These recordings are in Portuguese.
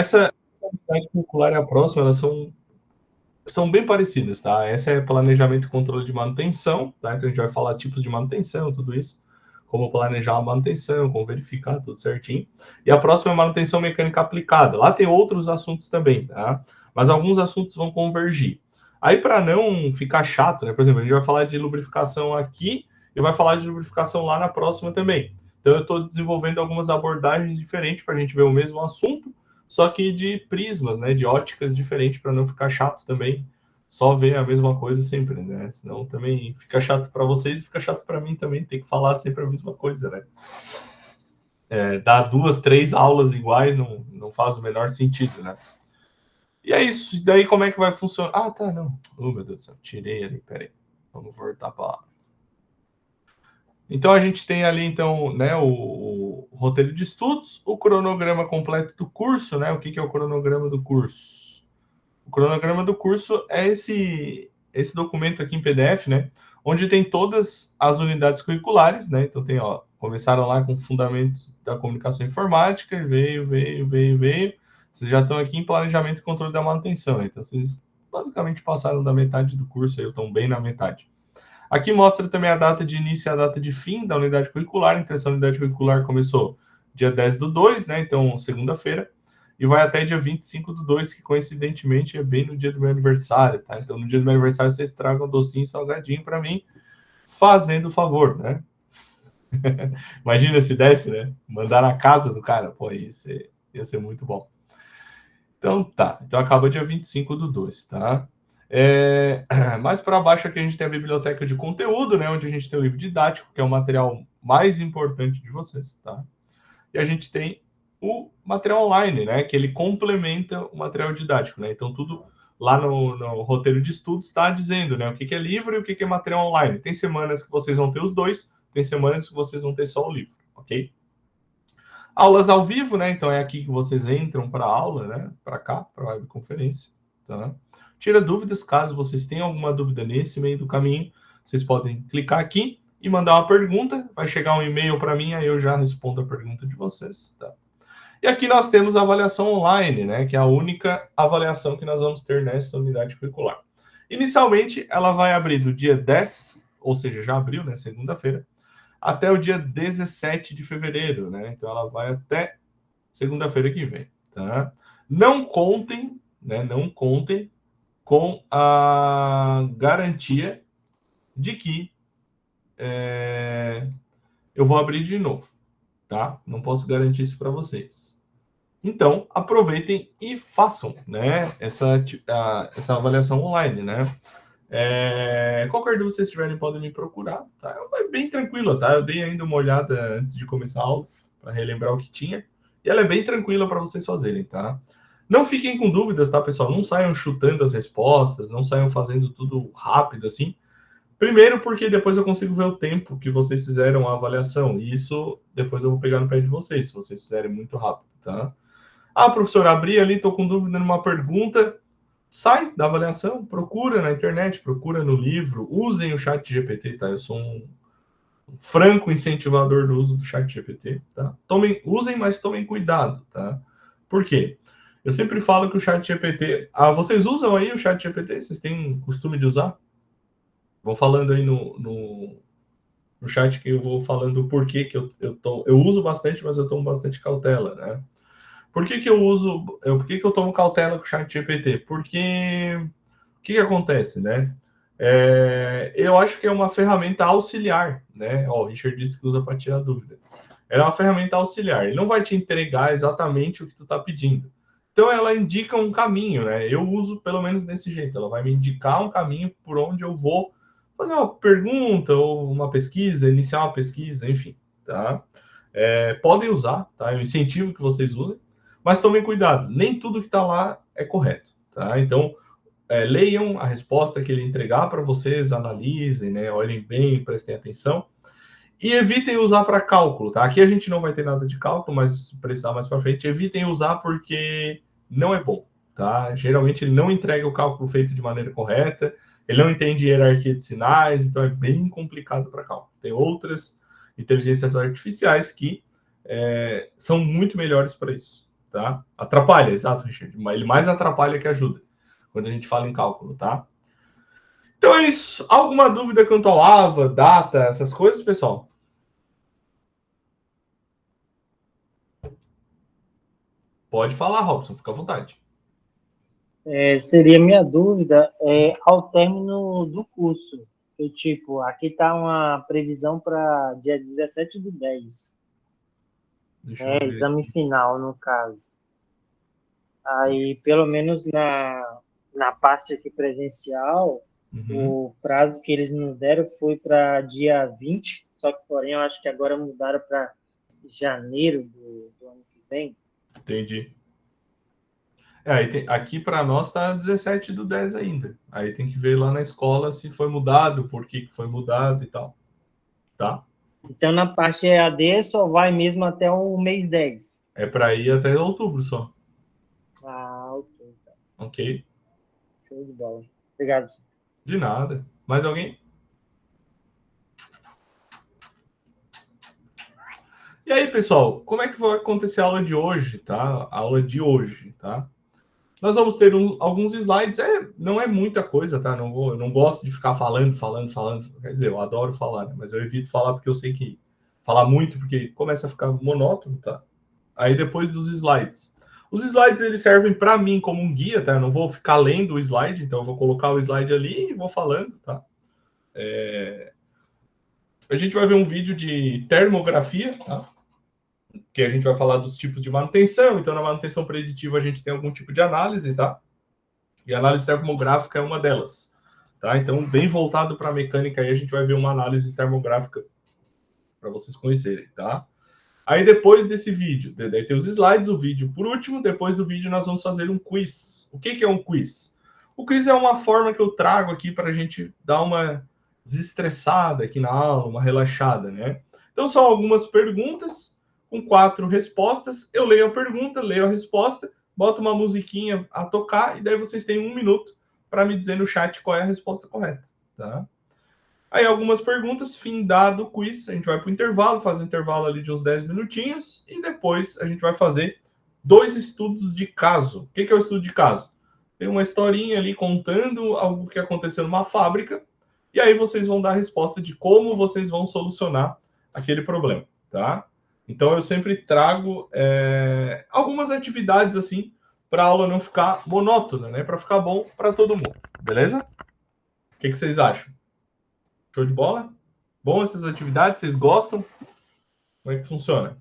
Essa unidade curricular e a próxima, elas são bem parecidas, tá? Essa é planejamento e controle de manutenção, tá? Então a gente vai falar tipos de manutenção, tudo isso, como planejar a manutenção, como verificar tudo certinho. E a próxima é manutenção mecânica aplicada. Lá tem outros assuntos também, tá? Mas alguns assuntos vão convergir. Aí, para não ficar chato, né? Por exemplo, a gente vai falar de lubrificação aqui e vai falar de lubrificação lá na próxima também. Então, eu estou desenvolvendo algumas abordagens diferentes para a gente ver o mesmo assunto, só que de prismas, né? De óticas diferentes, para não ficar chato também só ver a mesma coisa sempre, né? Senão também fica chato para vocês e fica chato para mim também, ter que falar sempre a mesma coisa, né? Dar 2, 3 aulas iguais não faz o menor sentido, né? E é isso. E daí como é que vai funcionar? Ah, tá, não. Oh, meu Deus do céu. Tirei ali, peraí. Vamos voltar para lá. Então a gente tem ali, então, né, o roteiro de estudos, o cronograma completo do curso, né? O que é o cronograma do curso? O cronograma do curso é esse documento aqui em PDF, né? Onde tem todas as unidades curriculares, né? Então tem, ó, começaram lá com fundamentos da comunicação informática, e veio. Vocês já estão aqui em planejamento e controle da manutenção, né? Então vocês basicamente passaram da metade do curso, aí estão bem na metade. Aqui mostra também a data de início e a data de fim da unidade curricular. Então essa unidade curricular começou dia 10/2, né? Então segunda-feira e vai até dia 25/2, que coincidentemente é bem no dia do meu aniversário, tá? Então, no dia do meu aniversário, vocês tragam docinho e salgadinho para mim, fazendo o favor, né? Imagina se desse, né? Mandar na casa do cara, pô, ia ser muito bom. Então, tá. Então, acaba dia 25/2, tá? Mais para baixo aqui a gente tem a biblioteca de conteúdo, né? Onde a gente tem o livro didático, que é o material mais importante de vocês, tá? E a gente tem o material online, né? Que ele complementa o material didático, né? Então, tudo lá no roteiro de estudos está dizendo, né? O que é livro e o que é material online. Tem semanas que vocês vão ter os dois, tem semanas que vocês vão ter só o livro, ok? Aulas ao vivo, né? Então, é aqui que vocês entram para a aula, né? Para cá, para a webconferência, tá? Tira dúvidas, caso vocês tenham alguma dúvida nesse meio do caminho, vocês podem clicar aqui e mandar uma pergunta, vai chegar um e-mail para mim, aí eu já respondo a pergunta de vocês, tá? E aqui nós temos a avaliação online, né, que é a única avaliação que nós vamos ter nessa unidade curricular. Inicialmente, ela vai abrir do dia 10, ou seja, já abriu, né, segunda-feira, até o dia 17 de fevereiro, né? Então ela vai até segunda-feira que vem, tá? Não contem, né, não contem com a garantia de que eu vou abrir de novo, tá? Não posso garantir isso para vocês. Então, aproveitem e façam, né, essa avaliação online, né? Qualquer dúvida que vocês tiverem, podem me procurar, tá? É bem tranquila, tá? Eu dei ainda uma olhada antes de começar a aula, para relembrar o que tinha, e ela é bem tranquila para vocês fazerem, tá? Não fiquem com dúvidas, tá, pessoal? Não saiam chutando as respostas, não saiam fazendo tudo rápido, assim. Primeiro, porque depois eu consigo ver o tempo que vocês fizeram a avaliação, e isso depois eu vou pegar no pé de vocês, se vocês fizerem muito rápido, tá? Ah, professor, abri ali, estou com dúvida numa pergunta. Sai da avaliação, procura na internet, procura no livro, usem o chat GPT, tá? Eu sou um franco incentivador do uso do chat GPT, tá? Usem, mas tomem cuidado, tá? Por quê? Eu sempre falo que o chat GPT... Ah, vocês usam aí o chat GPT? Vocês têm costume de usar? Vão falando aí no chat que eu vou falando o porquê que eu uso bastante, mas eu tomo bastante cautela, né? Por que eu uso, por que eu tomo cautela com o chat GPT? Porque o que acontece, né? Eu acho que é uma ferramenta auxiliar, né? Ó, o Richard disse que usa para tirar dúvida. Ela é uma ferramenta auxiliar. Ele não vai te entregar exatamente o que tu está pedindo. Então, ela indica um caminho, né? Eu uso pelo menos desse jeito. Ela vai me indicar um caminho por onde eu vou fazer uma pergunta ou uma pesquisa, iniciar uma pesquisa, enfim, tá? Podem usar, tá? Eu incentivo que vocês usem, mas tomem cuidado. Nem tudo que está lá é correto, tá? Então, leiam a resposta que ele entregar para vocês, analisem, né? Olhem bem, prestem atenção e evitem usar para cálculo, tá? Aqui a gente não vai ter nada de cálculo, mas se precisar mais para frente, evitem usar porque não é bom, tá? Geralmente ele não entrega o cálculo feito de maneira correta, ele não entende hierarquia de sinais, então é bem complicado para cálculo. Tem outras inteligências artificiais que são muito melhores para isso, tá? Atrapalha, exato, Richard. Ele mais atrapalha que ajuda quando a gente fala em cálculo, tá? Então é isso. Alguma dúvida quanto ao AVA, data, essas coisas, pessoal? Pode falar, Robson, fica à vontade. Seria minha dúvida ao término do curso. Que, tipo, aqui está uma previsão para dia 17/10, Deixa eu ver. exame final, no caso. Aí, pelo menos na parte aqui presencial, o prazo que eles nos deram foi para dia 20, só que, porém, eu acho que agora mudaram para janeiro do ano que vem. Entendi. Aqui para nós está 17/10 ainda. Aí tem que ver lá na escola se foi mudado, por que foi mudado e tal. Tá? Então, na parte EAD, só vai mesmo até o mês 10. É para ir até outubro só. Ah, ok. Ok? Show de bola. Obrigado. De nada. Mais alguém? E aí, pessoal, como é que vai acontecer a aula de hoje, tá? A aula de hoje, tá? Nós vamos ter alguns slides, não é muita coisa, tá? Eu não gosto de ficar falando. Quer dizer, eu adoro falar, né? Mas eu evito falar porque eu sei que falar muito, porque começa a ficar monótono, tá? Aí depois dos slides. Os slides, eles servem para mim como um guia, tá? Eu não vou ficar lendo o slide, então eu vou colocar o slide ali e vou falando, tá? A gente vai ver um vídeo de termografia, tá? Que a gente vai falar dos tipos de manutenção. Então, na manutenção preditiva, a gente tem algum tipo de análise, tá? E a análise termográfica é uma delas, tá? Então, bem voltado para a mecânica, aí a gente vai ver uma análise termográfica para vocês conhecerem, tá? Aí, depois desse vídeo, daí tem os slides, o vídeo por último. Depois do vídeo, nós vamos fazer um quiz. O que é um quiz? O quiz é uma forma que eu trago aqui para a gente dar uma desestressada aqui na aula, uma relaxada, né? Então, são algumas perguntas com 4 respostas. Eu leio a pergunta, leio a resposta, boto uma musiquinha a tocar e daí vocês têm 1 minuto para me dizer no chat qual é a resposta correta, tá? Aí algumas perguntas, fim dado o quiz, a gente vai para o intervalo, faz um intervalo ali de uns 10 minutinhos e depois a gente vai fazer 2 estudos de caso. O que é o estudo de caso? Tem uma historinha ali contando algo que aconteceu numa fábrica e aí vocês vão dar a resposta de como vocês vão solucionar aquele problema, tá? Então eu sempre trago algumas atividades assim para a aula não ficar monótona, né? Para ficar bom para todo mundo, beleza? O que vocês acham? Show de bola? Bom essas atividades? Vocês gostam? Como é que funciona?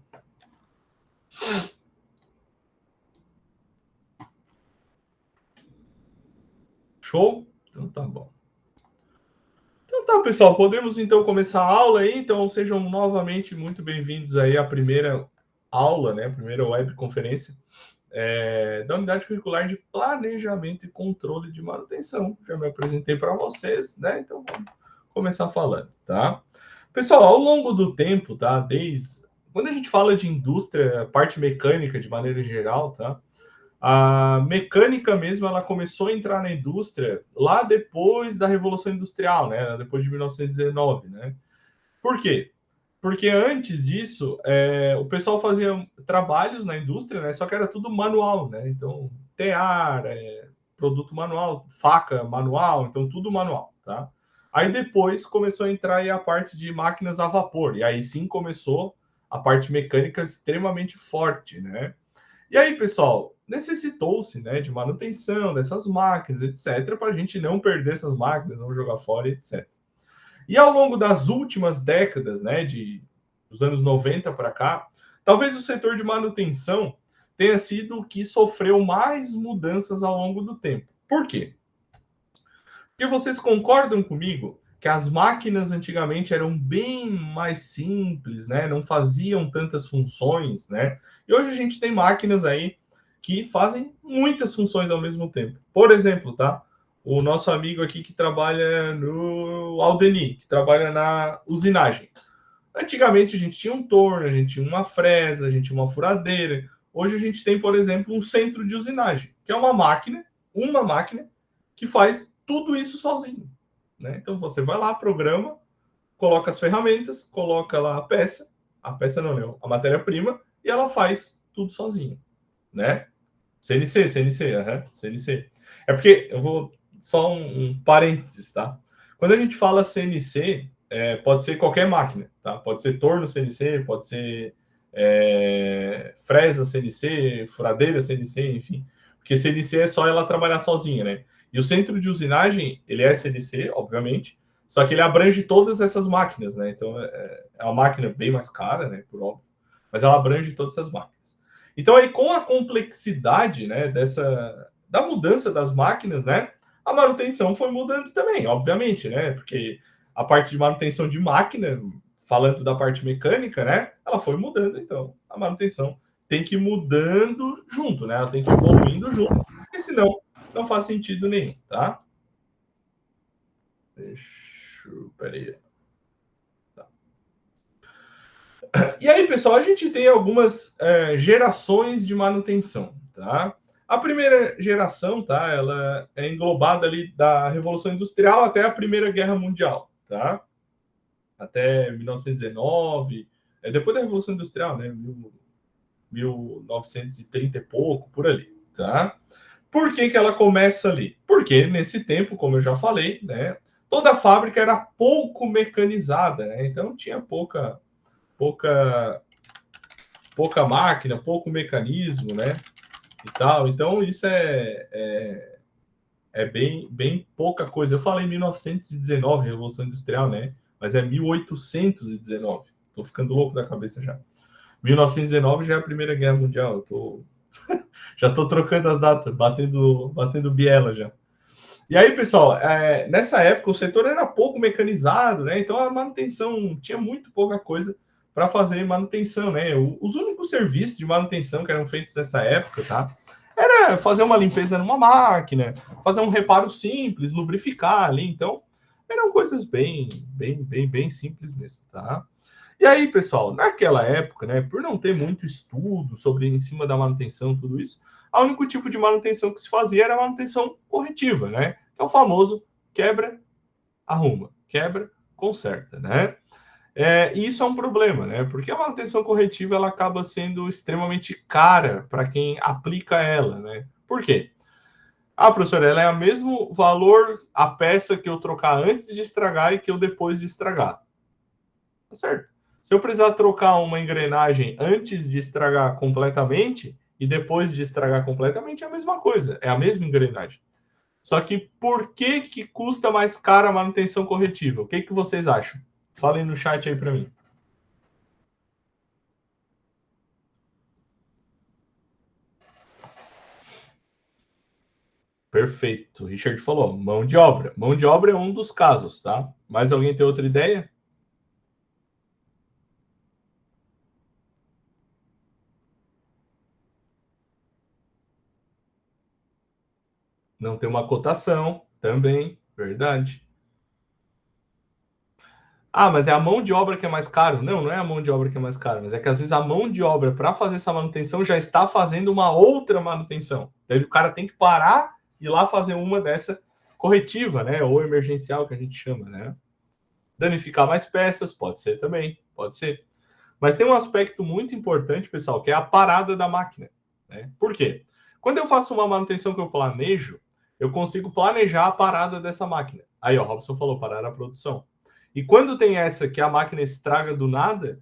Show? Então tá bom. Então tá, pessoal, podemos então começar a aula aí. Então sejam novamente muito bem-vindos aí à primeira aula, né? Primeira webconferência da Unidade Curricular de Planejamento e Controle de Manutenção. Já me apresentei para vocês, né? Então vamos começar falando, tá? Pessoal, ao longo do tempo, tá? Desde quando a gente fala de indústria, parte mecânica de maneira geral, tá? A mecânica mesmo, ela começou a entrar na indústria lá depois da Revolução Industrial, né? Depois de 1919, né? Por quê? Porque antes disso, o pessoal fazia trabalhos na indústria, né? Só que era tudo manual, né? Então, tear, produto manual, faca manual, então tudo manual, tá? Aí depois começou a entrar aí a parte de máquinas a vapor, e aí sim começou a parte mecânica extremamente forte, né? E aí, pessoal, necessitou-se, né, de manutenção dessas máquinas, etc., para a gente não perder essas máquinas, não jogar fora, etc. E ao longo das últimas décadas, né, dos anos 90 para cá, talvez o setor de manutenção tenha sido o que sofreu mais mudanças ao longo do tempo. Por quê? Porque vocês concordam comigo que as máquinas antigamente eram bem mais simples, né? Não faziam tantas funções, né? E hoje a gente tem máquinas aí que fazem muitas funções ao mesmo tempo. Por exemplo, tá? O nosso amigo aqui que trabalha no Aldeni, que trabalha na usinagem. Antigamente a gente tinha um torno, a gente tinha uma fresa, a gente tinha uma furadeira. Hoje a gente tem, por exemplo, um centro de usinagem, que é uma máquina que faz tudo isso sozinho, né? Então você vai lá, programa, coloca as ferramentas, coloca lá a peça não, a matéria-prima, e ela faz tudo sozinho, né? CNC, CNC. É porque, eu vou, só um parênteses, tá? Quando a gente fala CNC, pode ser qualquer máquina, tá? Pode ser torno CNC, pode ser fresa CNC, furadeira CNC, enfim. Porque CNC é só ela trabalhar sozinha, né? E o centro de usinagem, ele é CNC, obviamente, só que ele abrange todas essas máquinas, né? Então, é uma máquina bem mais cara, né? Por óbvio. Mas ela abrange todas essas máquinas. Então, aí, com a complexidade, né, da mudança das máquinas, né, a manutenção foi mudando também, obviamente, né? Porque a parte de manutenção de máquina, falando da parte mecânica, né, ela foi mudando, então a manutenção tem que ir mudando junto, né? Ela tem que ir evoluindo junto, porque senão não faz sentido nenhum, tá? Peraí. Tá. E aí, pessoal, a gente tem algumas gerações de manutenção, tá? A primeira geração, tá? Ela é englobada ali da Revolução Industrial até a Primeira Guerra Mundial, tá? Até 1919, depois da Revolução Industrial, né? 1930 e pouco, por ali, tá? Por que ela começa ali? Porque nesse tempo, como eu já falei, né? Toda a fábrica era pouco mecanizada, né? Então tinha pouca máquina, pouco mecanismo, né? E tal. Então isso é bem pouca coisa. Eu falei 1919, Revolução Industrial, né? Mas é 1819. Tô ficando louco da cabeça já. 1919 já é a Primeira Guerra Mundial. Já tô trocando as datas, batendo biela já. E aí, pessoal, nessa época o setor era pouco mecanizado, né? Então a manutenção tinha muito pouca coisa para fazer manutenção, né? Os únicos serviços de manutenção que eram feitos nessa época, tá? Era fazer uma limpeza numa máquina, fazer um reparo simples, lubrificar ali. Então, eram coisas bem simples mesmo, tá? E aí, pessoal, naquela época, né, por não ter muito estudo sobre em cima da manutenção, tudo isso, o único tipo de manutenção que se fazia era a manutenção corretiva, né? Que é o famoso quebra, arruma, quebra, conserta, né? E isso é um problema, né? Porque a manutenção corretiva ela acaba sendo extremamente cara para quem aplica ela, né? Por quê? Ah, professor, ela é o mesmo valor a peça que eu trocar antes de estragar e que eu depois de estragar. Tá certo. Se eu precisar trocar uma engrenagem antes de estragar completamente e depois de estragar completamente, é a mesma coisa, é a mesma engrenagem. Só que por que custa mais cara a manutenção corretiva? O que vocês acham? Falem no chat aí para mim. Perfeito. O Richard falou, mão de obra. Mão de obra é um dos casos, tá? Mais alguém tem outra ideia? Não tem uma cotação, também, verdade. Ah, mas é a mão de obra que é mais caro? Não, não é a mão de obra que é mais caro, mas é que às vezes a mão de obra para fazer essa manutenção já está fazendo uma outra manutenção. Daí o cara tem que parar e ir lá fazer uma dessa corretiva, né? Ou emergencial, que a gente chama, né? Danificar mais peças, pode ser também, pode ser. Mas tem um aspecto muito importante, pessoal, que é a parada da máquina, né? Por quê? Quando eu faço uma manutenção que eu planejo, eu consigo planejar a parada dessa máquina. Aí, ó, Robson falou, parar a produção. E quando tem essa que a máquina estraga do nada,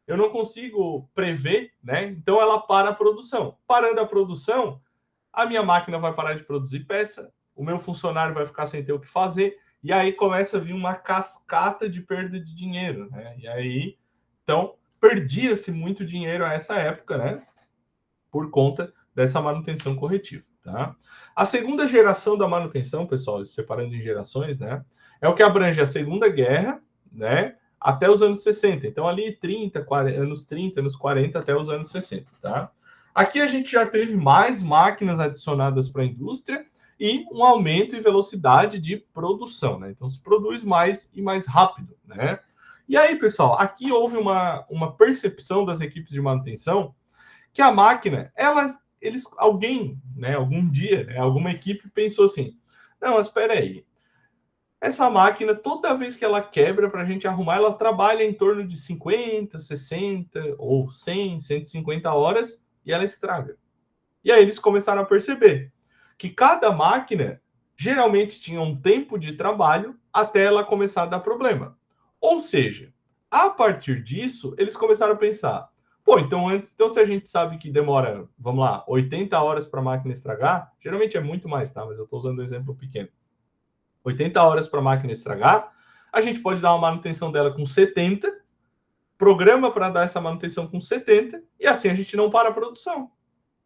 eu não consigo prever, né? Então ela para a produção. Parando a produção, a minha máquina vai parar de produzir peça, o meu funcionário vai ficar sem ter o que fazer, e aí começa a vir uma cascata de perda de dinheiro, né? E aí, então, perdia-se muito dinheiro a essa época, né? Por conta dessa manutenção corretiva, tá? A segunda geração da manutenção, pessoal, separando em gerações, né? É o que abrange a Segunda Guerra, né? Até os anos 60. Então, ali 30, 40, anos 30, anos 40 até os anos 60, tá? Aqui a gente já teve mais máquinas adicionadas para a indústria e um aumento em velocidade de produção, né? Então, se produz mais e mais rápido, né? E aí, pessoal, aqui houve uma percepção das equipes de manutenção que a máquina, alguém, né, algum dia, né, alguma equipe pensou assim, não, mas espera aí, essa máquina, toda vez que ela quebra para a gente arrumar, ela trabalha em torno de 50, 60 ou 100, 150 horas e ela estraga. E aí eles começaram a perceber que cada máquina geralmente tinha um tempo de trabalho até ela começar a dar problema. Ou seja, a partir disso, eles começaram a pensar, pô, então se a gente sabe que demora, vamos lá, 80 horas para a máquina estragar, geralmente é muito mais, tá? Mas eu estou usando um exemplo pequeno. 80 horas para a máquina estragar, a gente pode dar uma manutenção dela com 70, programa para dar essa manutenção com 70, e assim a gente não para a produção.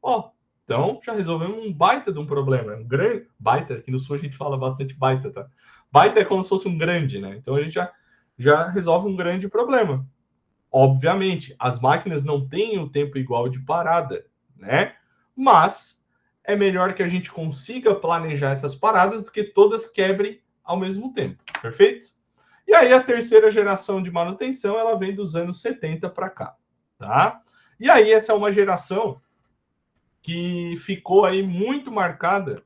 Ó, então já resolvemos um baita de um problema. Um grande baita, aqui no sul a gente fala bastante baita, tá? Baita é como se fosse um grande, né? Então a gente já resolve um grande problema. Obviamente, as máquinas não têm o tempo igual de parada, né? Mas é melhor que a gente consiga planejar essas paradas do que todas quebrem ao mesmo tempo, perfeito? E aí a terceira geração de manutenção, ela vem dos anos 70 para cá, tá? E aí essa é uma geração que ficou aí muito marcada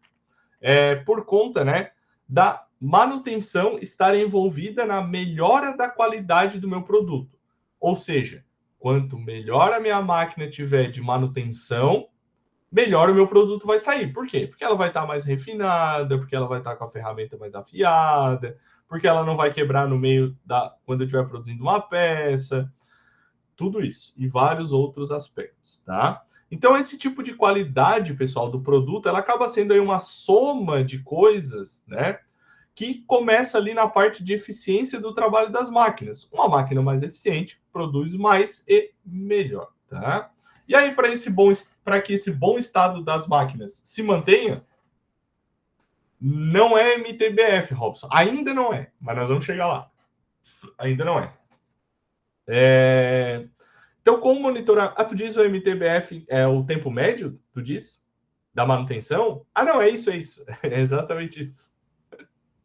por conta, né, da manutenção estar envolvida na melhora da qualidade do meu produto. Ou seja, quanto melhor a minha máquina tiver de manutenção, melhor o meu produto vai sair. Por quê? Porque ela vai estar mais refinada, porque ela vai estar com a ferramenta mais afiada, porque ela não vai quebrar no meio quando eu estiver produzindo uma peça, tudo isso e vários outros aspectos, tá? Então, esse tipo de qualidade, pessoal, do produto, ela acaba sendo aí uma soma de coisas, né? Que começa ali na parte de eficiência do trabalho das máquinas. Uma máquina mais eficiente produz mais e melhor, tá? E aí, para que esse bom estado das máquinas se mantenha, não é MTBF, Robson. Ainda não é, mas nós vamos chegar lá. Ainda não é. Então, como monitorar? Tu diz o MTBF é o tempo médio, tu diz? Da manutenção? Não, é isso. É exatamente isso.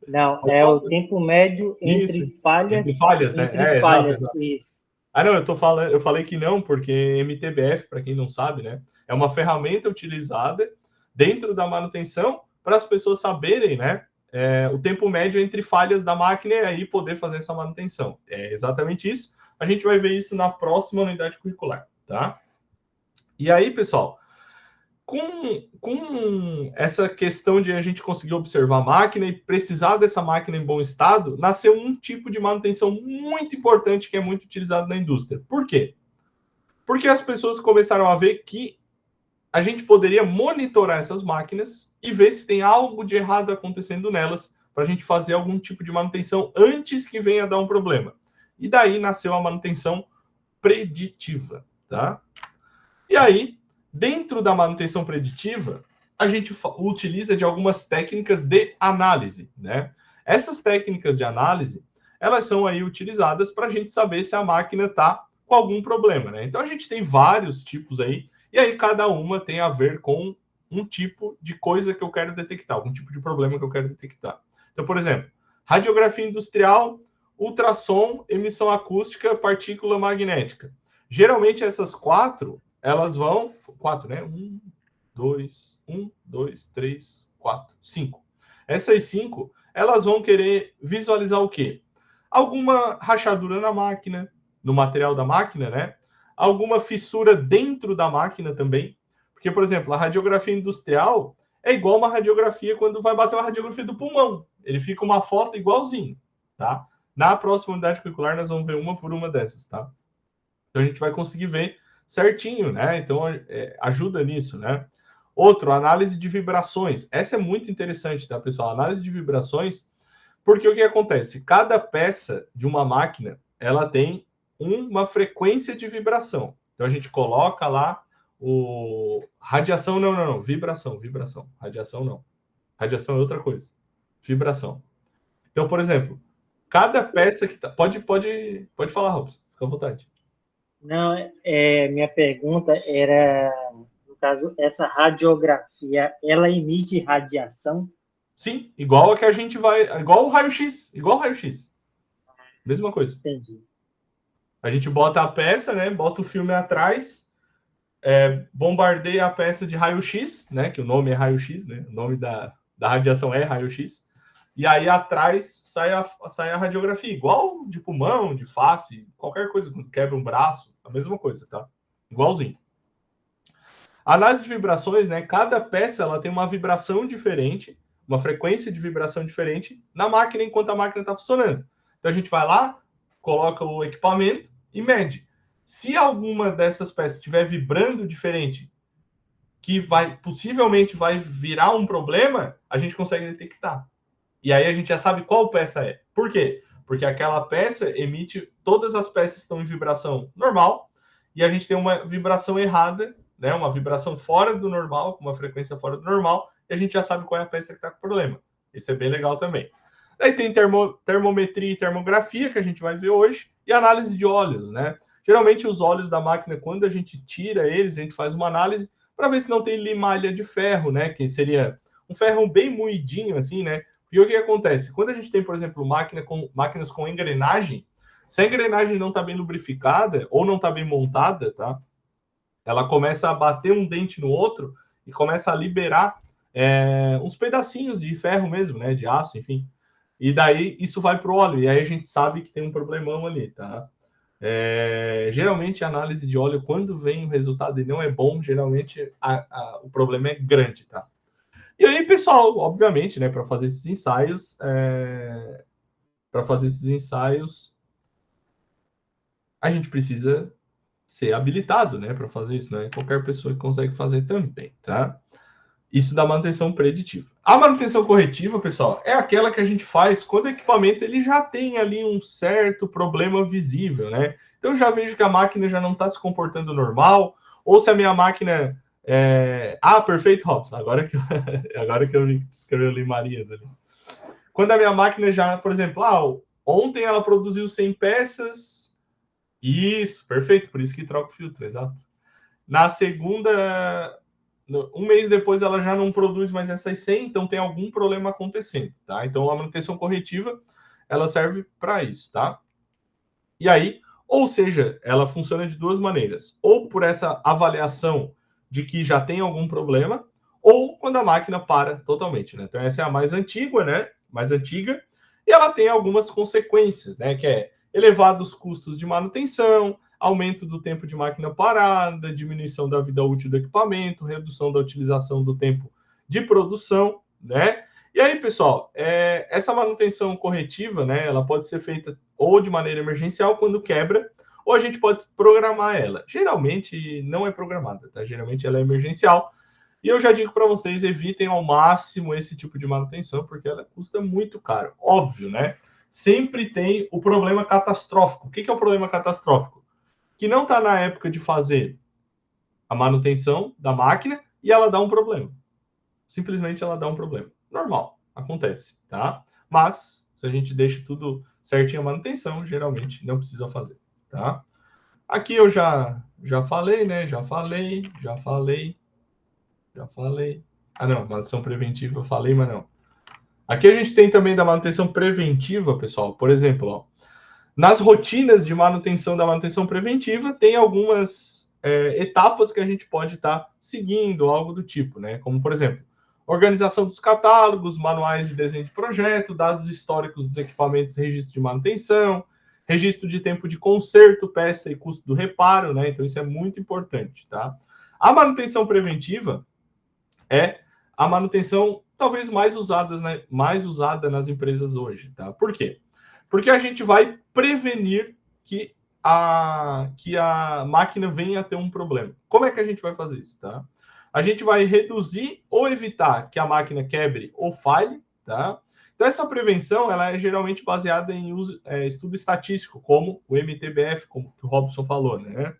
Não, é o tempo médio entre falhas. Entre falhas, né? Entre falhas, exato. Isso. Não, eu falei que não, porque MTBF, para quem não sabe, né? É uma ferramenta utilizada dentro da manutenção para as pessoas saberem, né? O tempo médio entre falhas da máquina e aí poder fazer essa manutenção. É exatamente isso. A gente vai ver isso na próxima unidade curricular, tá? E aí, pessoal, com essa questão de a gente conseguir observar a máquina e precisar dessa máquina em bom estado, nasceu um tipo de manutenção muito importante que é muito utilizado na indústria. Por quê? Porque as pessoas começaram a ver que a gente poderia monitorar essas máquinas e ver se tem algo de errado acontecendo nelas para a gente fazer algum tipo de manutenção antes que venha dar um problema. E daí nasceu a manutenção preditiva, tá? E aí, dentro da manutenção preditiva, a gente utiliza de algumas técnicas de análise, né? Essas técnicas de análise, elas são aí utilizadas para a gente saber se a máquina está com algum problema, né? Então, a gente tem vários tipos aí, e aí cada uma tem a ver com um tipo de coisa que eu quero detectar, algum tipo de problema que eu quero detectar. Então, por exemplo, radiografia industrial, ultrassom, emissão acústica, partícula magnética. Geralmente essas quatro, elas vão... Quatro, né? 1, 2, 3, 4, 5. Essas 5, elas vão querer visualizar o quê? Alguma rachadura na máquina, no material da máquina, né? Alguma fissura dentro da máquina também. Porque, por exemplo, a radiografia industrial é igual uma radiografia quando vai bater uma radiografia do pulmão. Ele fica uma foto igualzinho, tá? Na próxima unidade curricular, nós vamos ver uma por uma dessas, tá? Então, a gente vai conseguir ver certinho, né? Então, ajuda nisso, né? Outro, análise de vibrações. Essa é muito interessante, tá, pessoal? Análise de vibrações, porque o que acontece? Cada peça de uma máquina, ela tem uma frequência de vibração. Então, a gente coloca lá radiação, não, vibração. Radiação não. Radiação é outra coisa. Vibração. Então, por exemplo, cada peça que tá... Pode falar, Robson. Fica à vontade. Não, minha pergunta era, no caso, essa radiografia, ela emite radiação? Sim, igual a que a gente vai... Igual o raio-x. Mesma coisa. Entendi. A gente bota a peça, né? Bota o filme atrás, bombardeia a peça de raio-x, né? Que o nome é raio-x, né? O nome da radiação é raio-x. E aí atrás sai a radiografia, igual de pulmão, de face, qualquer coisa, quebra um braço, a mesma coisa, tá? Igualzinho. A análise de vibrações, né? Cada peça ela tem uma vibração diferente, uma frequência de vibração diferente na máquina enquanto a máquina está funcionando. Então a gente vai lá, coloca o equipamento e mede. Se alguma dessas peças estiver vibrando diferente, que possivelmente vai virar um problema, a gente consegue detectar. E aí a gente já sabe qual peça é. Por quê? Porque aquela peça emite, todas as peças estão em vibração normal, e a gente tem uma vibração errada, né? Uma vibração fora do normal, com uma frequência fora do normal, e a gente já sabe qual é a peça que está com problema. Isso é bem legal também. Aí tem termometria e termografia, que a gente vai ver hoje, e análise de óleos, né? Geralmente os óleos da máquina, quando a gente tira eles, a gente faz uma análise para ver se não tem limalha de ferro, né? Que seria um ferro bem moidinho, assim, né? E o que acontece? Quando a gente tem, por exemplo, máquinas com engrenagem, se a engrenagem não está bem lubrificada ou não está bem montada, tá? Ela começa a bater um dente no outro e começa a liberar uns pedacinhos de ferro mesmo, né? De aço, enfim. E daí isso vai para o óleo, e aí a gente sabe que tem um problemão ali, tá? Geralmente a análise de óleo, quando vem o resultado e não é bom, geralmente o problema é grande, tá? E aí, pessoal, obviamente, né, para fazer esses ensaios, a gente precisa ser habilitado, né, para fazer isso, né? Qualquer pessoa consegue fazer também, tá? Isso da manutenção preditiva. A manutenção corretiva, pessoal, é aquela que a gente faz quando o equipamento ele já tem ali um certo problema visível, né? Então eu já vejo que a máquina já não está se comportando normal, ou se a minha máquina perfeito, Robson. Agora que eu vi que tu escreveu ali Marias ali. Quando a minha máquina já, por exemplo, ontem ela produziu 100 peças. Isso, perfeito. Por isso que troca o filtro, exato. Na segunda, um mês depois ela já não produz mais essas 100, então tem algum problema acontecendo, tá? Então a manutenção corretiva, ela serve para isso, tá? E aí, ou seja, ela funciona de duas maneiras. Ou por essa avaliação de que já tem algum problema, ou quando a máquina para totalmente, né? Então essa é a mais antiga, né? Mais antiga, e ela tem algumas consequências, né? Que é elevados custos de manutenção, aumento do tempo de máquina parada, diminuição da vida útil do equipamento, redução da utilização do tempo de produção, né? E aí, pessoal, essa manutenção corretiva, né? Ela pode ser feita ou de maneira emergencial quando quebra, ou a gente pode programar ela. Geralmente não é programada, tá? Geralmente ela é emergencial. E eu já digo para vocês, evitem ao máximo esse tipo de manutenção, porque ela custa muito caro. Óbvio, né? Sempre tem o problema catastrófico. O que é o problema catastrófico? Que não está na época de fazer a manutenção da máquina e ela dá um problema. Simplesmente ela dá um problema. Normal, acontece, tá? Mas, se a gente deixa tudo certinho a manutenção, geralmente não precisa fazer, tá? Aqui eu já falei, né? Já falei. Ah, não, manutenção preventiva eu falei, mas não. Aqui a gente tem também da manutenção preventiva, pessoal. Por exemplo, ó, nas rotinas de manutenção da manutenção preventiva, tem algumas etapas que a gente pode estar seguindo, algo do tipo, né? Como, por exemplo, organização dos catálogos, manuais de desenho de projeto, dados históricos dos equipamentos, registro de manutenção, registro de tempo de conserto, peça e custo do reparo, né? Então, isso é muito importante, tá? A manutenção preventiva é a manutenção talvez mais usada nas empresas hoje, tá? Por quê? Porque a gente vai prevenir que a máquina venha a ter um problema. Como é que a gente vai fazer isso, tá? A gente vai reduzir ou evitar que a máquina quebre ou falhe, tá? Então, essa prevenção, ela é geralmente baseada em estudo estatístico, como o MTBF, como o Robson falou, né?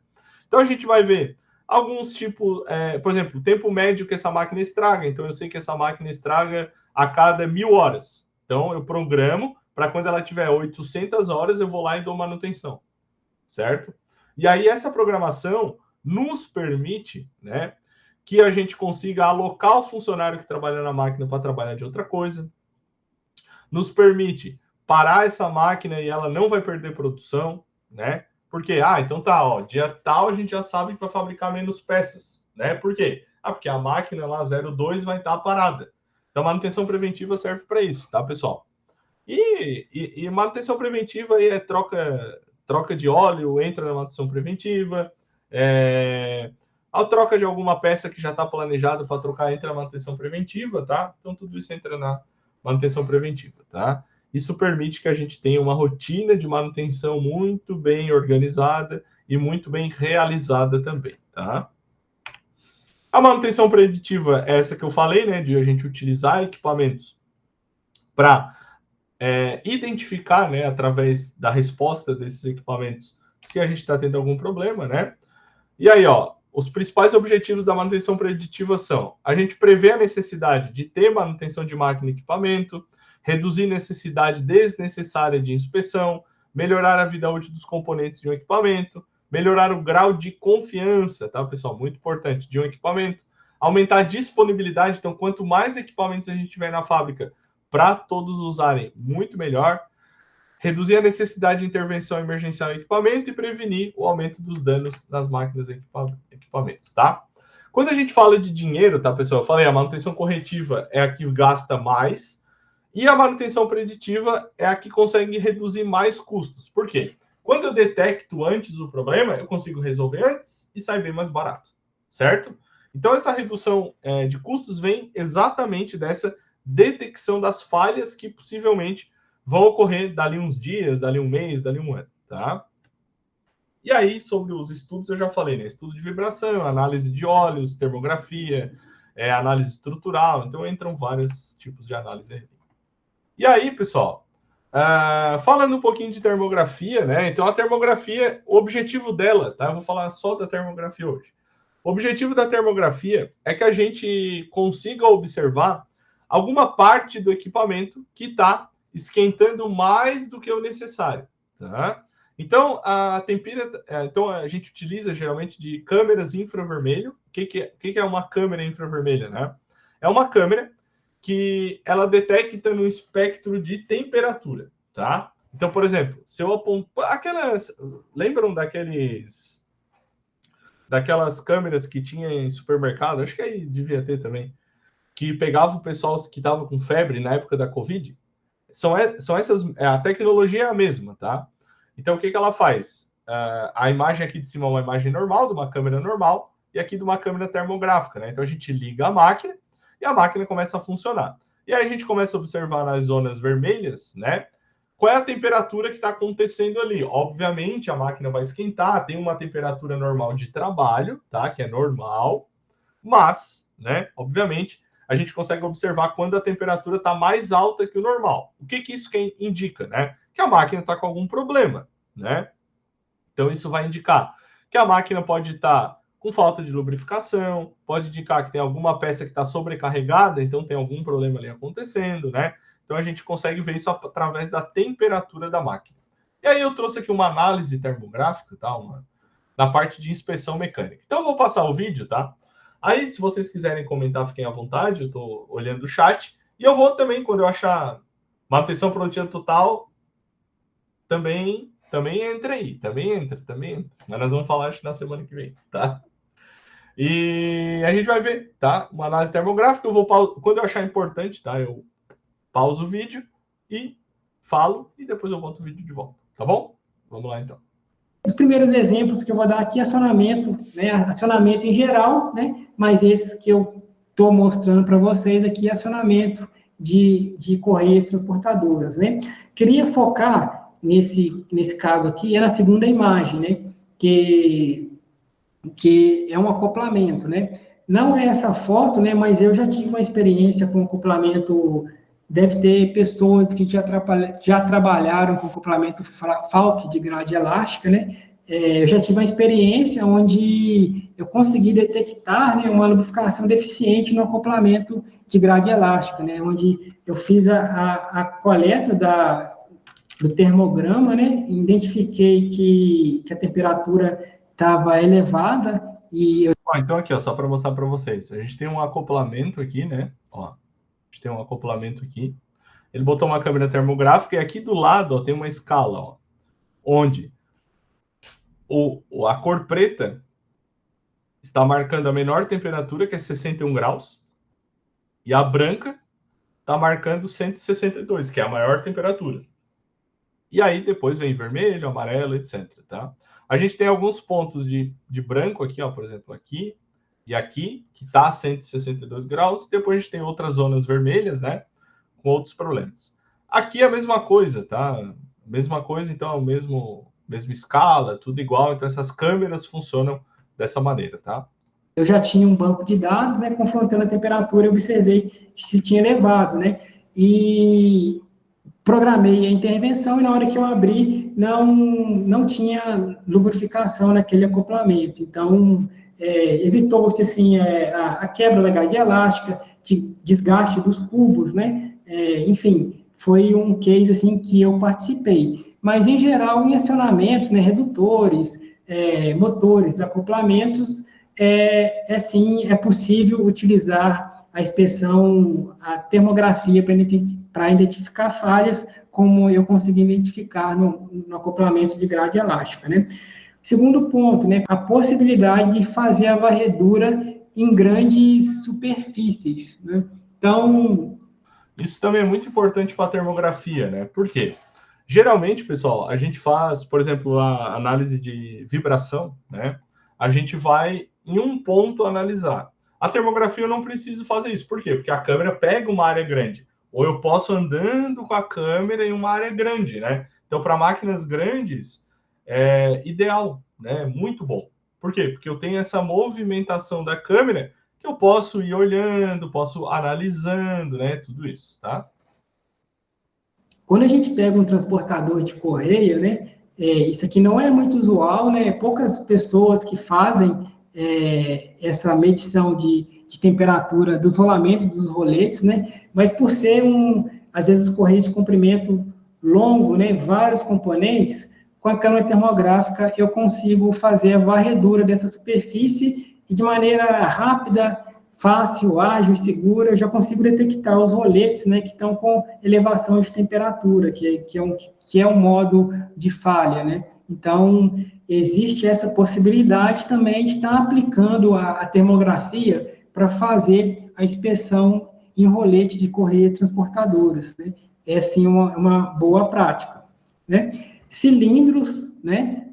Então, a gente vai ver alguns tipos, por exemplo, o tempo médio que essa máquina estraga. Então, eu sei que essa máquina estraga a cada 1000 horas. Então, eu programo para quando ela tiver 800 horas, eu vou lá e dou manutenção, certo? E aí, essa programação nos permite, né, que a gente consiga alocar o funcionário que trabalha na máquina para trabalhar de outra coisa, nos permite parar essa máquina e ela não vai perder produção, né? Porque, então tá, ó, dia tal a gente já sabe que vai fabricar menos peças, né? Por quê? Porque a máquina lá 02 vai estar parada. Então, a manutenção preventiva serve para isso, tá, pessoal? E manutenção preventiva aí é troca de óleo, entra na manutenção preventiva, A troca de alguma peça que já está planejada para trocar entra na manutenção preventiva, tá? Então, tudo isso entra na manutenção preventiva, tá? Isso permite que a gente tenha uma rotina de manutenção muito bem organizada e muito bem realizada também, tá? A manutenção preditiva é essa que eu falei, né? De a gente utilizar equipamentos para identificar, né? Através da resposta desses equipamentos, se a gente está tendo algum problema, né? E aí, ó, os principais objetivos da manutenção preditiva são: a gente prevê a necessidade de ter manutenção de máquina e equipamento, reduzir necessidade desnecessária de inspeção, melhorar a vida útil dos componentes de um equipamento, melhorar o grau de confiança, tá, pessoal? Muito importante, de um equipamento, aumentar a disponibilidade. Então, quanto mais equipamentos a gente tiver na fábrica para todos usarem, muito melhor. Reduzir a necessidade de intervenção emergencial em equipamento e prevenir o aumento dos danos nas máquinas e equipamentos, tá? Quando a gente fala de dinheiro, tá, pessoal? Eu falei, a manutenção corretiva é a que gasta mais e a manutenção preditiva é a que consegue reduzir mais custos. Por quê? Quando eu detecto antes o problema, eu consigo resolver antes e sai bem mais barato, certo? Então, essa redução de custos vem exatamente dessa detecção das falhas que possivelmente vão ocorrer dali uns dias, dali um mês, dali um ano, tá? E aí, sobre os estudos, eu já falei, né? Estudo de vibração, análise de óleos, termografia, análise estrutural. Então, entram vários tipos de análise aí. E aí, pessoal, falando um pouquinho de termografia, né? Então, a termografia, o objetivo dela, tá? Eu vou falar só da termografia hoje. O objetivo da termografia é que a gente consiga observar alguma parte do equipamento que está esquentando mais do que o necessário, tá? Então, então a gente utiliza geralmente de câmeras infravermelho. O que é uma câmera infravermelha, né? É uma câmera que ela detecta no espectro de temperatura, tá? Então, por exemplo, se eu apontar lembram daquelas câmeras que tinha em supermercado? Acho que aí devia ter também, que pegava o pessoal que estava com febre na época da Covid. São essas, a tecnologia é a mesma, tá? Então, o que ela faz? A imagem aqui de cima é uma imagem normal, de uma câmera normal, e aqui de uma câmera termográfica, né? Então, a gente liga a máquina e a máquina começa a funcionar. E aí a gente começa a observar nas zonas vermelhas, né? Qual é a temperatura que está acontecendo ali? Obviamente, a máquina vai esquentar, tem uma temperatura normal de trabalho, tá? Que é normal, mas, né? Obviamente, a gente consegue observar quando a temperatura está mais alta que o normal. O que isso indica, né? Que a máquina está com algum problema, né? Então, isso vai indicar que a máquina pode estar com falta de lubrificação, pode indicar que tem alguma peça que está sobrecarregada, então tem algum problema ali acontecendo, né? Então, a gente consegue ver isso através da temperatura da máquina. E aí, eu trouxe aqui uma análise termográfica, tá? Na parte de inspeção mecânica. Então, eu vou passar o vídeo, tá? Aí, se vocês quiserem comentar, fiquem à vontade, eu estou olhando o chat. E eu vou também, quando eu achar manutenção produtiva total, também entra aí, também entra. Mas nós vamos falar, acho, na semana que vem, tá? E a gente vai ver, tá? Uma análise termográfica, quando eu achar importante, tá? Eu pauso o vídeo e falo, e depois eu boto o vídeo de volta, tá bom? Vamos lá, então. Os primeiros exemplos que eu vou dar aqui é acionamento, né? Acionamento em geral, né? Mas esses que eu estou mostrando para vocês aqui, acionamento de correias transportadoras, né? Queria focar nesse caso aqui, é na segunda imagem, né? Que é um acoplamento, né? Não é essa foto, né? Mas eu já tive uma experiência com acoplamento. Deve ter pessoas que já trabalharam com acoplamento Falk de grade elástica, né? Eu já tive uma experiência onde eu consegui detectar, né, uma lubrificação deficiente no acoplamento de grade elástica, né? Onde eu fiz a coleta do termograma, né? Identifiquei que a temperatura estava elevada e... Então, aqui, ó, só para mostrar para vocês. A gente tem um acoplamento aqui, né? Ó, a gente tem um acoplamento aqui. Ele botou uma câmera termográfica e aqui do lado, ó, tem uma escala, ó, onde a cor preta está marcando a menor temperatura, que é 61 graus, e a branca está marcando 162, que é a maior temperatura. E aí depois vem vermelho, amarelo, etc, tá? A gente tem alguns pontos de branco aqui, ó, por exemplo, aqui, e aqui, que está a 162 graus. Depois a gente tem outras zonas vermelhas, né? Com outros problemas. Aqui é a mesma coisa, tá? Mesma coisa, então, mesma escala, tudo igual. Então, essas câmeras funcionam dessa maneira, tá? Eu já tinha um banco de dados, né? Confrontando a temperatura, eu observei que se tinha elevado, né? E programei a intervenção e na hora que eu abri, não tinha lubrificação naquele acoplamento. Então, evitou-se, assim, a quebra da grade elástica, de desgaste dos cubos, né? Enfim, foi um case, assim, que eu participei. Mas, em geral, em acionamentos, né, redutores, motores, acoplamentos, sim, é possível utilizar a inspeção, a termografia para identificar falhas, como eu consegui identificar no acoplamento de grade elástica, né? Segundo ponto, né, a possibilidade de fazer a varredura em grandes superfícies, né? Então, isso também é muito importante para a termografia, né? Por quê? Geralmente, pessoal, a gente faz, por exemplo, a análise de vibração, né? A gente vai em um ponto analisar. A termografia eu não preciso fazer isso. Por quê? Porque a câmera pega uma área grande. Ou eu posso andando com a câmera em uma área grande, né? Então, para máquinas grandes, é ideal, né? Muito bom. Por quê? Porque eu tenho essa movimentação da câmera que eu posso ir olhando, posso analisando, né? Tudo isso, tá? quando a gente pega um transportador de correia, né, isso aqui não é muito usual, né? Poucas pessoas que fazem essa medição de temperatura dos rolamentos dos roletes, né? Mas por ser às vezes, correias de comprimento longo, né? Vários componentes, com a câmera termográfica eu consigo fazer a varredura dessa superfície e de maneira rápida, fácil, ágil e segura, eu já consigo detectar os roletes, né, que estão com elevação de temperatura, que é um modo de falha, né? Então, existe essa possibilidade também de estar aplicando a termografia para fazer a inspeção em rolete de correias transportadoras, né? É, sim, uma boa prática, né? Cilindros, né?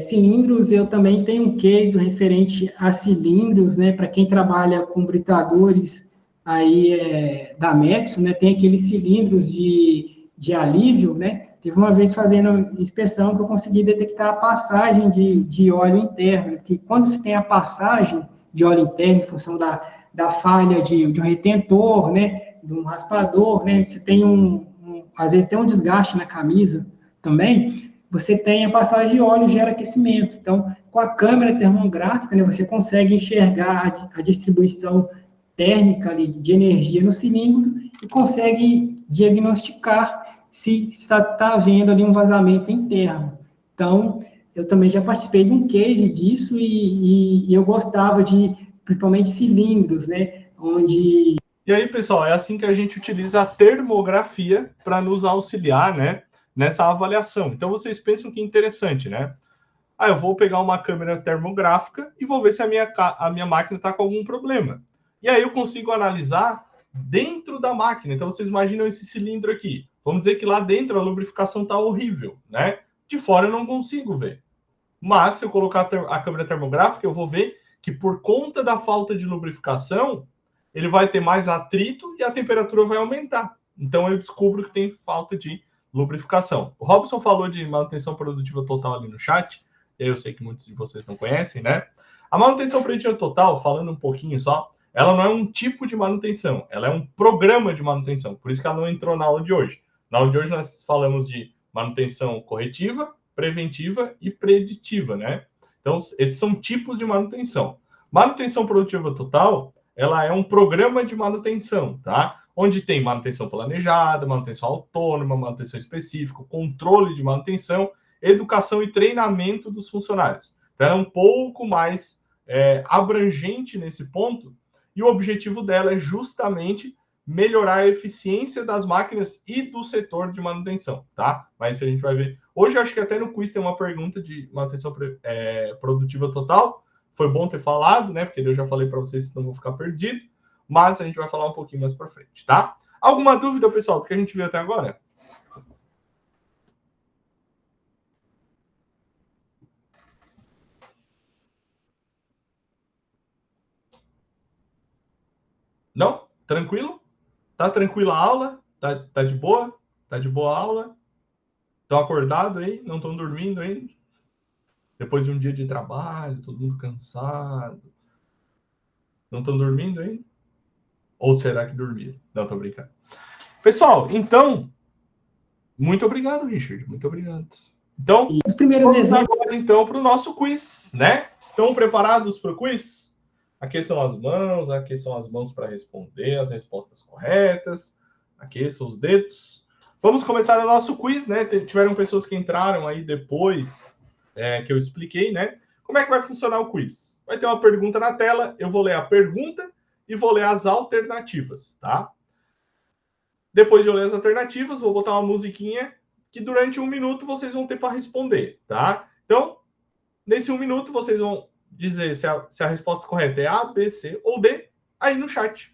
Cilindros, eu também tenho um case referente a cilindros, né? Para quem trabalha com britadores aí da Metso, né? Tem aqueles cilindros de alívio, né? Teve uma vez fazendo inspeção que eu consegui detectar a passagem de óleo interno, que quando se tem a passagem de óleo interno, em função da falha de um retentor, né? De um raspador, né? Você tem às vezes tem um desgaste na camisa também, você tem a passagem de óleo gera aquecimento. Então, com a câmera termográfica, né, você consegue enxergar a distribuição térmica ali, de energia no cilindro e consegue diagnosticar se está havendo ali um vazamento interno. Então, eu também já participei de um case disso e eu gostava principalmente, cilindros, né, onde... E aí, pessoal, é assim que a gente utiliza a termografia para nos auxiliar, né, nessa avaliação. Então, vocês pensam que interessante, né? Eu vou pegar uma câmera termográfica e vou ver se a minha máquina está com algum problema. E aí eu consigo analisar dentro da máquina. Então, vocês imaginam esse cilindro aqui. Vamos dizer que lá dentro a lubrificação está horrível, né? De fora eu não consigo ver. Mas, se eu colocar a câmera termográfica, eu vou ver que por conta da falta de lubrificação, ele vai ter mais atrito e a temperatura vai aumentar. Então, eu descubro que tem falta de lubrificação. O Robson falou de manutenção produtiva total ali no chat. Eu sei que muitos de vocês não conhecem, né? A manutenção produtiva total, falando um pouquinho só, ela não é um tipo de manutenção, ela é um programa de manutenção. Por isso que ela não entrou na aula de hoje. Na aula de hoje nós falamos de manutenção corretiva, preventiva e preditiva, né? Então, esses são tipos de manutenção. Manutenção produtiva total, ela é um programa de manutenção, tá? Onde tem manutenção planejada, manutenção autônoma, manutenção específica, controle de manutenção, educação e treinamento dos funcionários. Então, ela é um pouco mais abrangente nesse ponto, e o objetivo dela é justamente melhorar a eficiência das máquinas e do setor de manutenção, tá? Mas isso a gente vai ver. Hoje, eu acho que até no quiz tem uma pergunta de manutenção produtiva total. Foi bom ter falado, né? Porque eu já falei para vocês, senão vou ficar perdido. Mas a gente vai falar um pouquinho mais para frente, tá? Alguma dúvida, pessoal, do que a gente viu até agora? Não? Tranquilo? Tá tranquila a aula? Tá de boa? Tá de boa a aula? Estão acordados aí? Não estão dormindo ainda? Depois de um dia de trabalho, todo mundo cansado. Não estão dormindo ainda? Ou será que dormiram? Não, tô brincando. Pessoal, então, muito obrigado, Richard. Muito obrigado. Então, os primeiros exemplos agora, então, para o nosso quiz, né? Estão preparados para o quiz? Aqueçam as mãos para responder as respostas corretas. Aqueçam os dedos. Vamos começar o nosso quiz, né? Tiveram pessoas que entraram aí depois que eu expliquei, né? Como é que vai funcionar o quiz? Vai ter uma pergunta na tela, eu vou ler a pergunta e vou ler as alternativas, tá? Depois de eu ler as alternativas, vou botar uma musiquinha que durante 1 minuto vocês vão ter para responder, tá? Então, nesse 1 minuto, vocês vão dizer se a resposta correta é A, B, C ou D, aí no chat.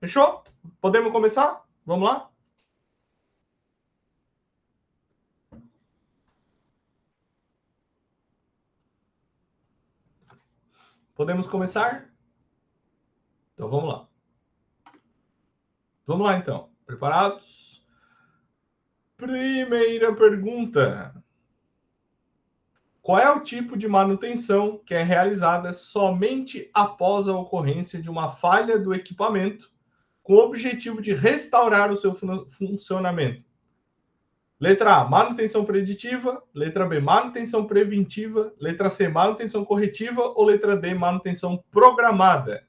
Fechou? Podemos começar? Vamos lá? Podemos começar? Então, vamos lá. Vamos lá, então. Preparados? Primeira pergunta. Qual é o tipo de manutenção que é realizada somente após a ocorrência de uma falha do equipamento, com o objetivo de restaurar o seu funcionamento? Letra A, manutenção preditiva. Letra B, manutenção preventiva. Letra C, manutenção corretiva. Ou letra D, manutenção programada?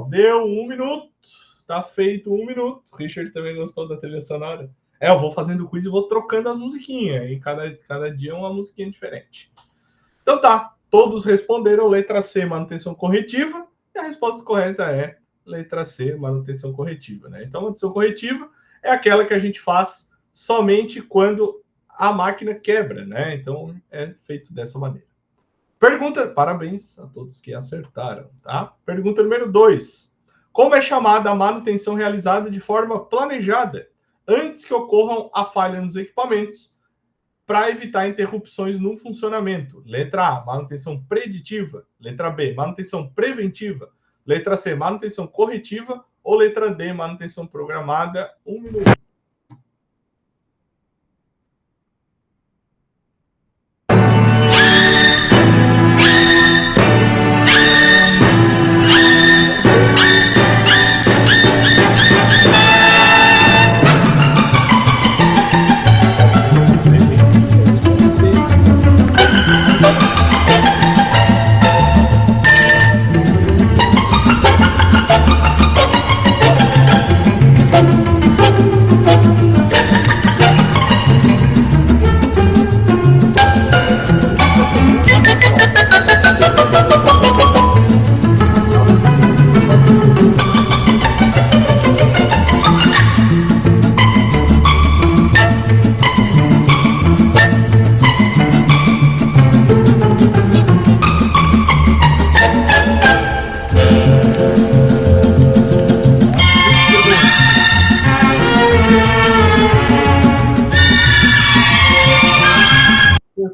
Deu 1 minuto. Tá feito 1 minuto. O Richard também gostou da trilha sonora. Eu vou fazendo quiz e vou trocando as musiquinhas. E cada dia uma musiquinha diferente. Então tá. Todos responderam letra C, manutenção corretiva. E a resposta correta é letra C, manutenção corretiva, né? Então, a manutenção corretiva é aquela que a gente faz somente quando a máquina quebra, né? Então, é feito dessa maneira. Pergunta, parabéns a todos que acertaram, tá? Pergunta número 2. Como é chamada a manutenção realizada de forma planejada, antes que ocorram a falha nos equipamentos, para evitar interrupções no funcionamento? Letra A, manutenção preditiva. Letra B, manutenção preventiva. Letra C, manutenção corretiva. Ou letra D, manutenção programada? 1 minuto.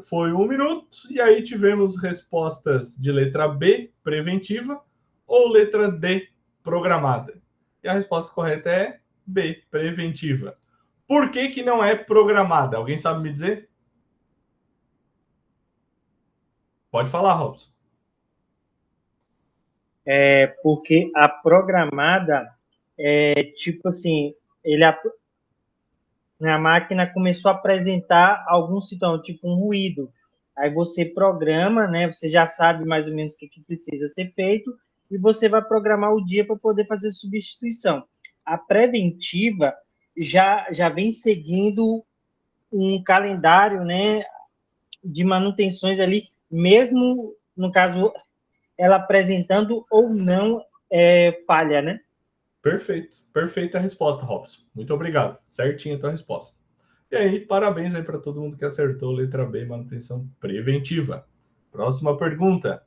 Foi 1 minuto, e aí tivemos respostas de letra B, preventiva, ou letra D, programada. E a resposta correta é B, preventiva. Por que não é programada? Alguém sabe me dizer? Pode falar, Robson. porque a programada tipo assim, a máquina começou a apresentar algum sintoma, tipo um ruído. Aí você programa, né? Você já sabe mais ou menos o que precisa ser feito e você vai programar o dia para poder fazer substituição. A preventiva já vem seguindo um calendário, né, de manutenções ali, mesmo, no caso, ela apresentando ou não falha, né? Perfeito. Perfeita a resposta, Robson. Muito obrigado. Certinha a tua resposta. E aí, parabéns aí para todo mundo que acertou letra B, manutenção preventiva. Próxima pergunta.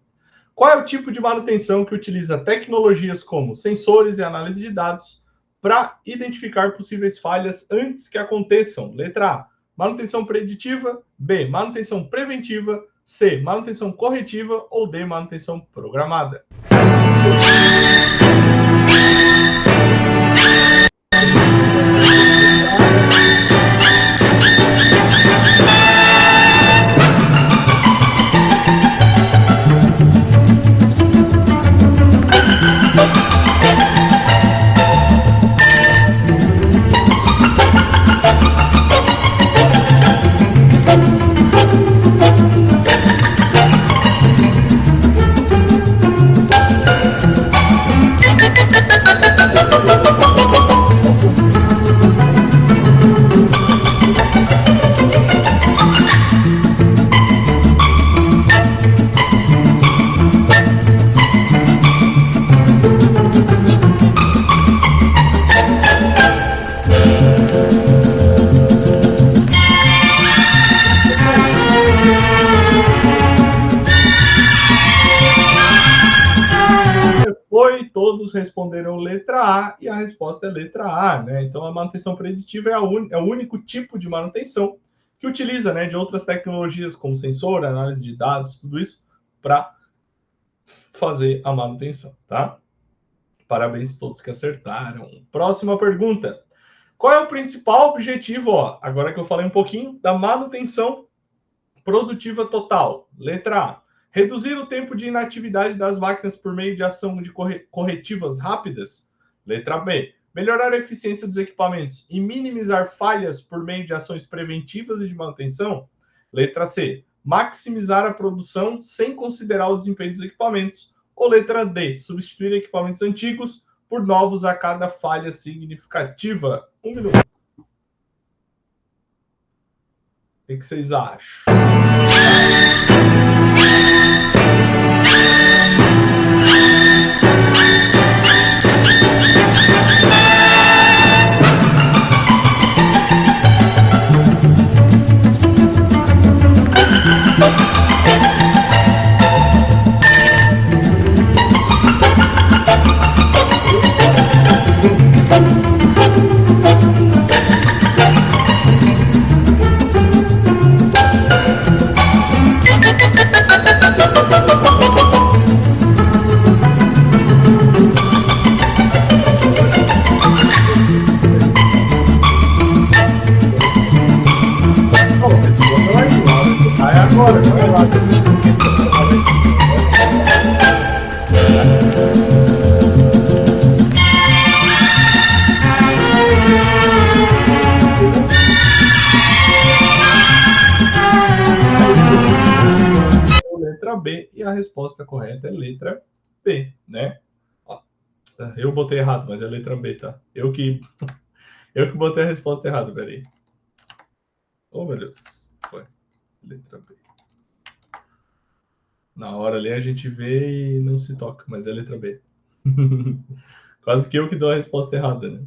Qual é o tipo de manutenção que utiliza tecnologias como sensores e análise de dados para identificar possíveis falhas antes que aconteçam? Letra A, manutenção preditiva. B, manutenção preventiva. C, manutenção corretiva. Ou D, manutenção programada. Todos responderam letra A e a resposta é letra A, né? Então a manutenção preditiva é o único tipo de manutenção que utiliza, né, de outras tecnologias como sensor, análise de dados, tudo isso para fazer a manutenção, tá? Parabéns a todos que acertaram. Próxima pergunta. Qual é o principal objetivo, agora que eu falei um pouquinho, da manutenção produtiva total? Letra A, reduzir o tempo de inatividade das máquinas por meio de ação de corretivas rápidas. Letra B, melhorar a eficiência dos equipamentos e minimizar falhas por meio de ações preventivas e de manutenção. Letra C, maximizar a produção sem considerar o desempenho dos equipamentos. Ou letra D, substituir equipamentos antigos por novos a cada falha significativa. 1 minuto. O que vocês acham? Letra B, e a resposta correta é letra B, né? Eu botei errado, mas é letra B, tá? Eu que botei a resposta errada, peraí. Oh, meu Deus. Foi. Letra B. Na hora ali a gente vê e não se toca, mas é letra B. Quase que eu que dou a resposta errada, né?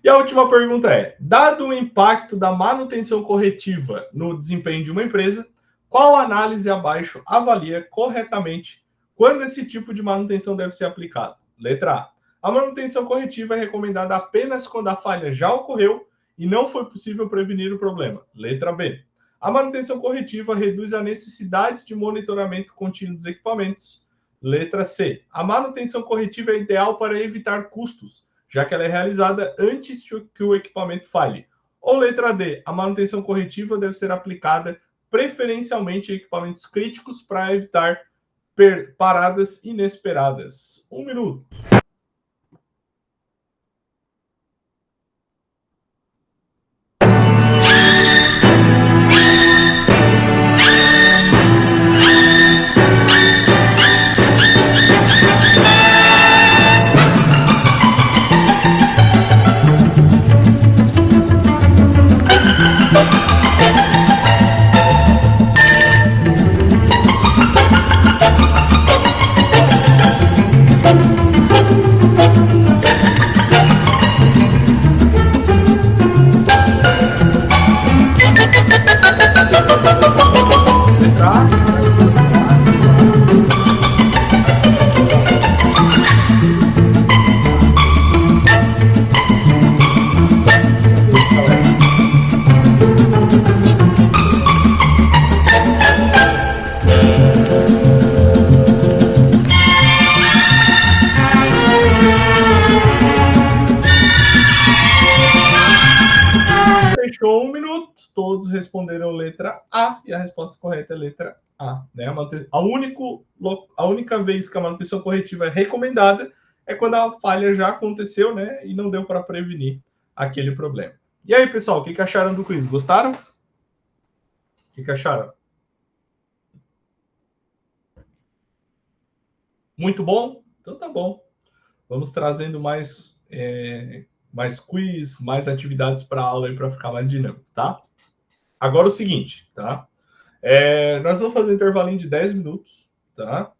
E a última pergunta é: dado o impacto da manutenção corretiva no desempenho de uma empresa, qual análise abaixo avalia corretamente quando esse tipo de manutenção deve ser aplicado? Letra A. A manutenção corretiva é recomendada apenas quando a falha já ocorreu e não foi possível prevenir o problema. Letra B. A manutenção corretiva reduz a necessidade de monitoramento contínuo dos equipamentos. Letra C. A manutenção corretiva é ideal para evitar custos, já que ela é realizada antes que o equipamento falhe. Ou letra D. A manutenção corretiva deve ser aplicada preferencialmente em equipamentos críticos para evitar paradas inesperadas. 1 minuto. Fechou 1 minuto, todos responderam letra A e a resposta correta é letra A. Né? A única vez que a manutenção corretiva é recomendada é quando a falha já aconteceu, né, e não deu para prevenir aquele problema. E aí, pessoal, o que acharam do quiz? Gostaram? O que acharam? Muito bom? Então tá bom. Vamos trazendo mais quiz, mais atividades para a aula para ficar mais dinâmico, tá? Agora o seguinte, tá? Nós vamos fazer um intervalinho de 10 minutos, tá?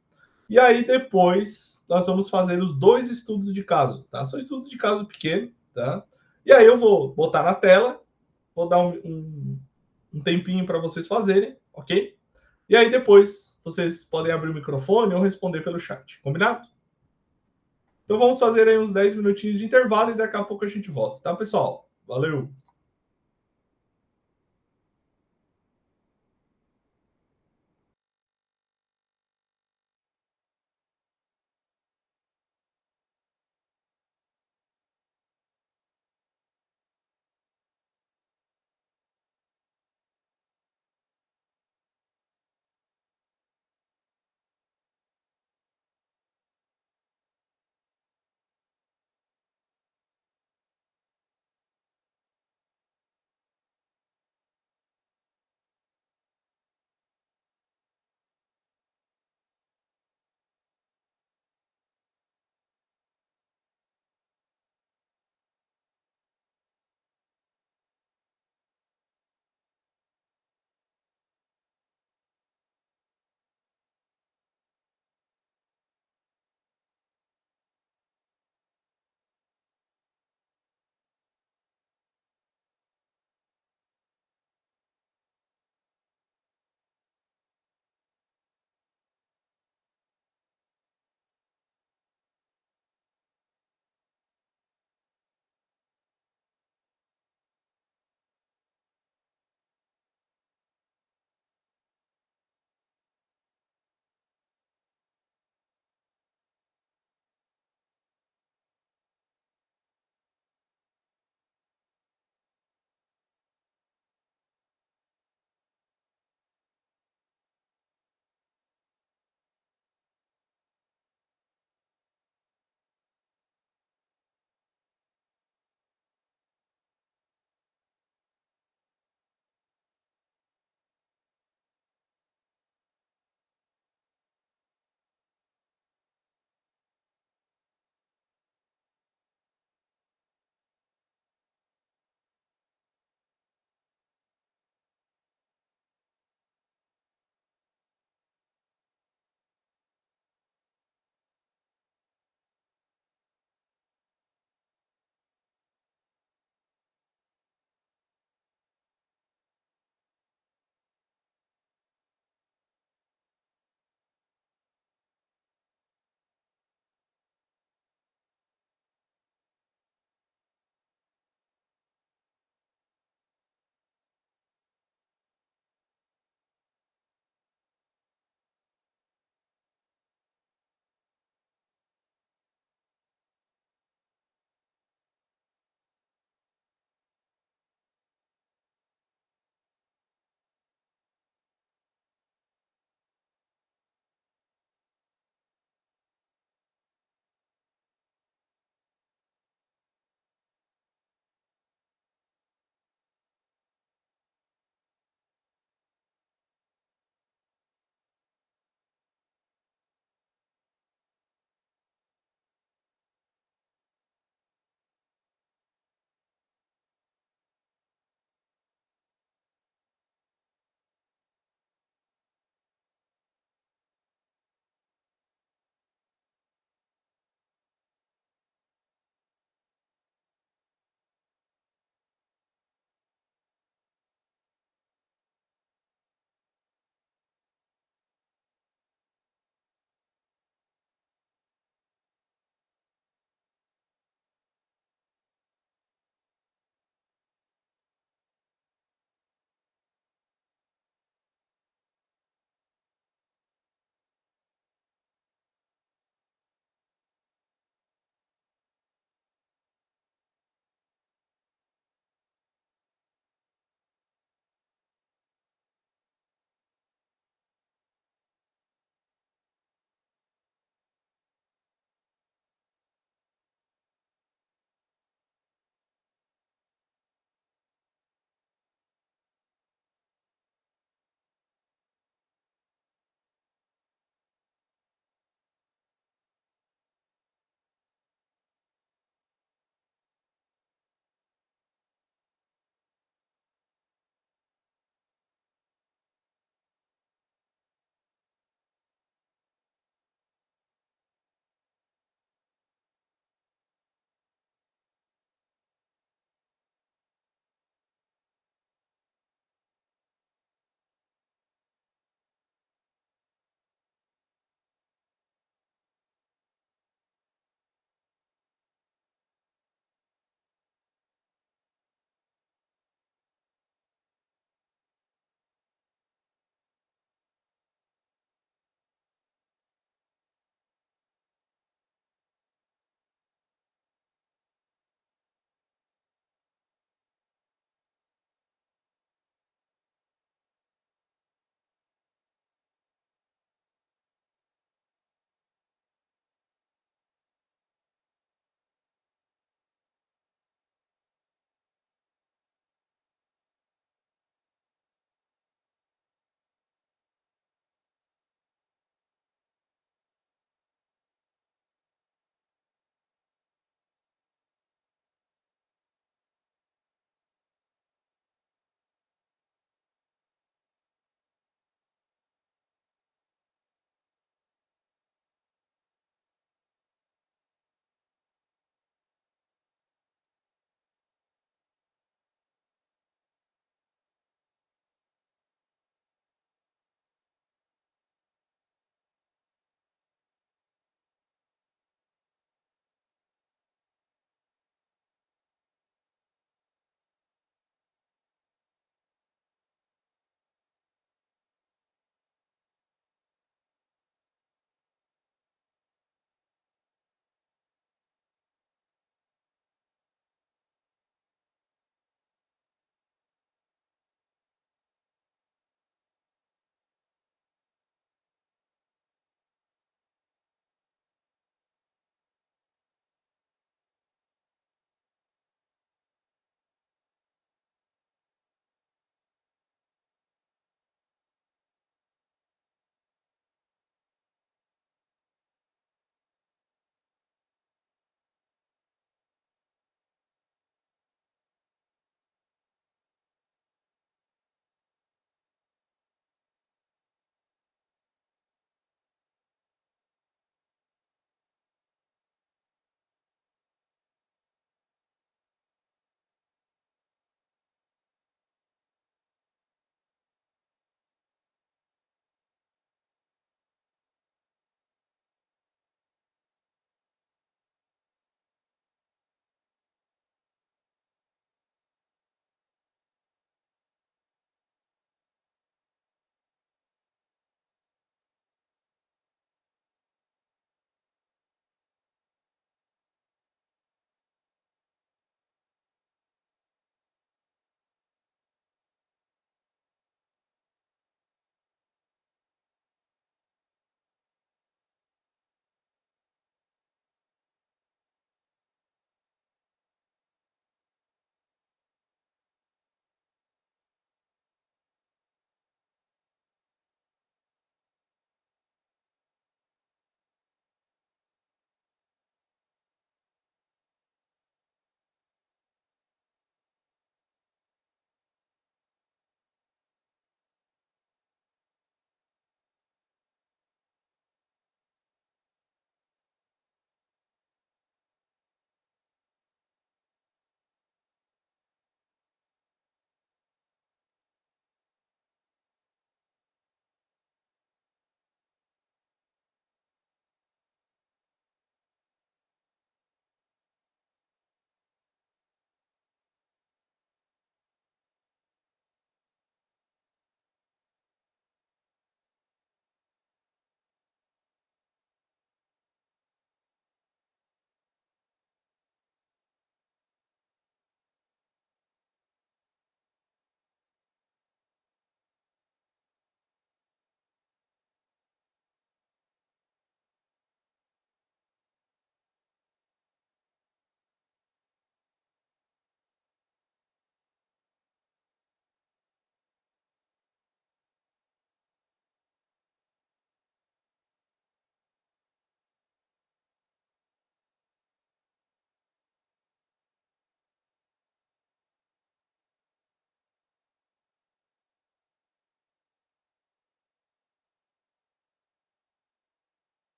E aí depois nós vamos fazer os 2 estudos de caso, tá? São estudos de caso pequeno, tá? E aí eu vou botar na tela, vou dar um tempinho para vocês fazerem, ok? E aí depois vocês podem abrir o microfone ou responder pelo chat, combinado? Então vamos fazer aí uns 10 minutinhos de intervalo e daqui a pouco a gente volta, tá, pessoal? Valeu!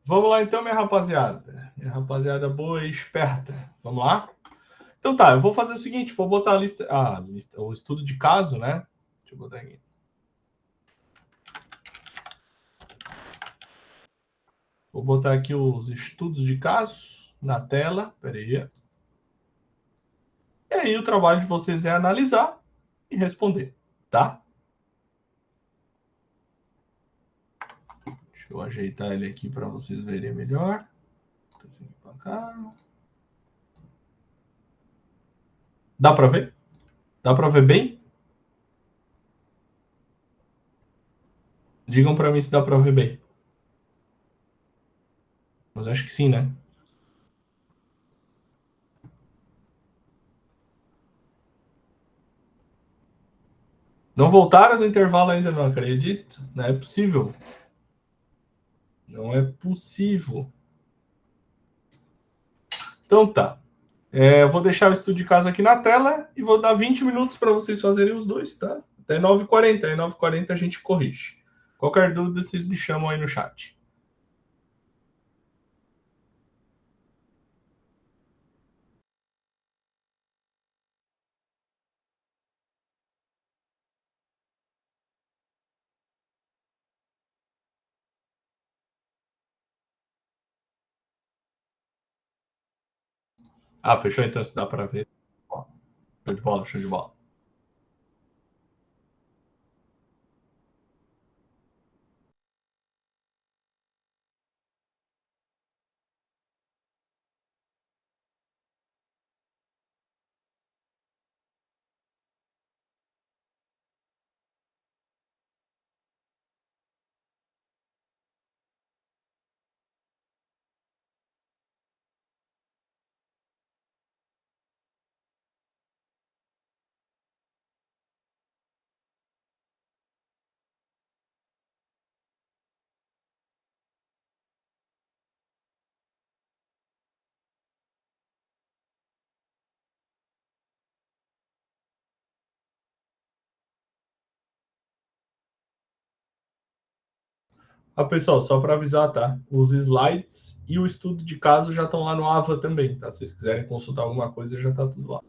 Vamos lá então, minha rapaziada. Minha rapaziada boa e esperta. Vamos lá? Então tá, eu vou fazer o seguinte, vou botar a lista, o estudo de caso, né? Deixa eu botar aqui. Vou botar aqui os estudos de casos na tela. Pera aí. E aí o trabalho de vocês é analisar e responder, tá? Deixa eu ajeitar ele aqui para vocês verem melhor. Dá para ver? Dá para ver bem? Digam para mim se dá para ver bem. Mas acho que sim, né? Não voltaram do intervalo ainda, não acredito. Não é possível. Não é possível. Então tá. Eu vou deixar o estudo de caso aqui na tela e vou dar 20 minutos para vocês fazerem os dois, tá? Até 9h40. Aí 9h40 a gente corrige. Qualquer dúvida, vocês me chamam aí no chat. Fechou então, se dá para ver. Show de bola, show de bola. Pessoal, só para avisar, tá? Os slides e o estudo de caso já estão lá no AVA também, tá? Se vocês quiserem consultar alguma coisa, já está tudo lá.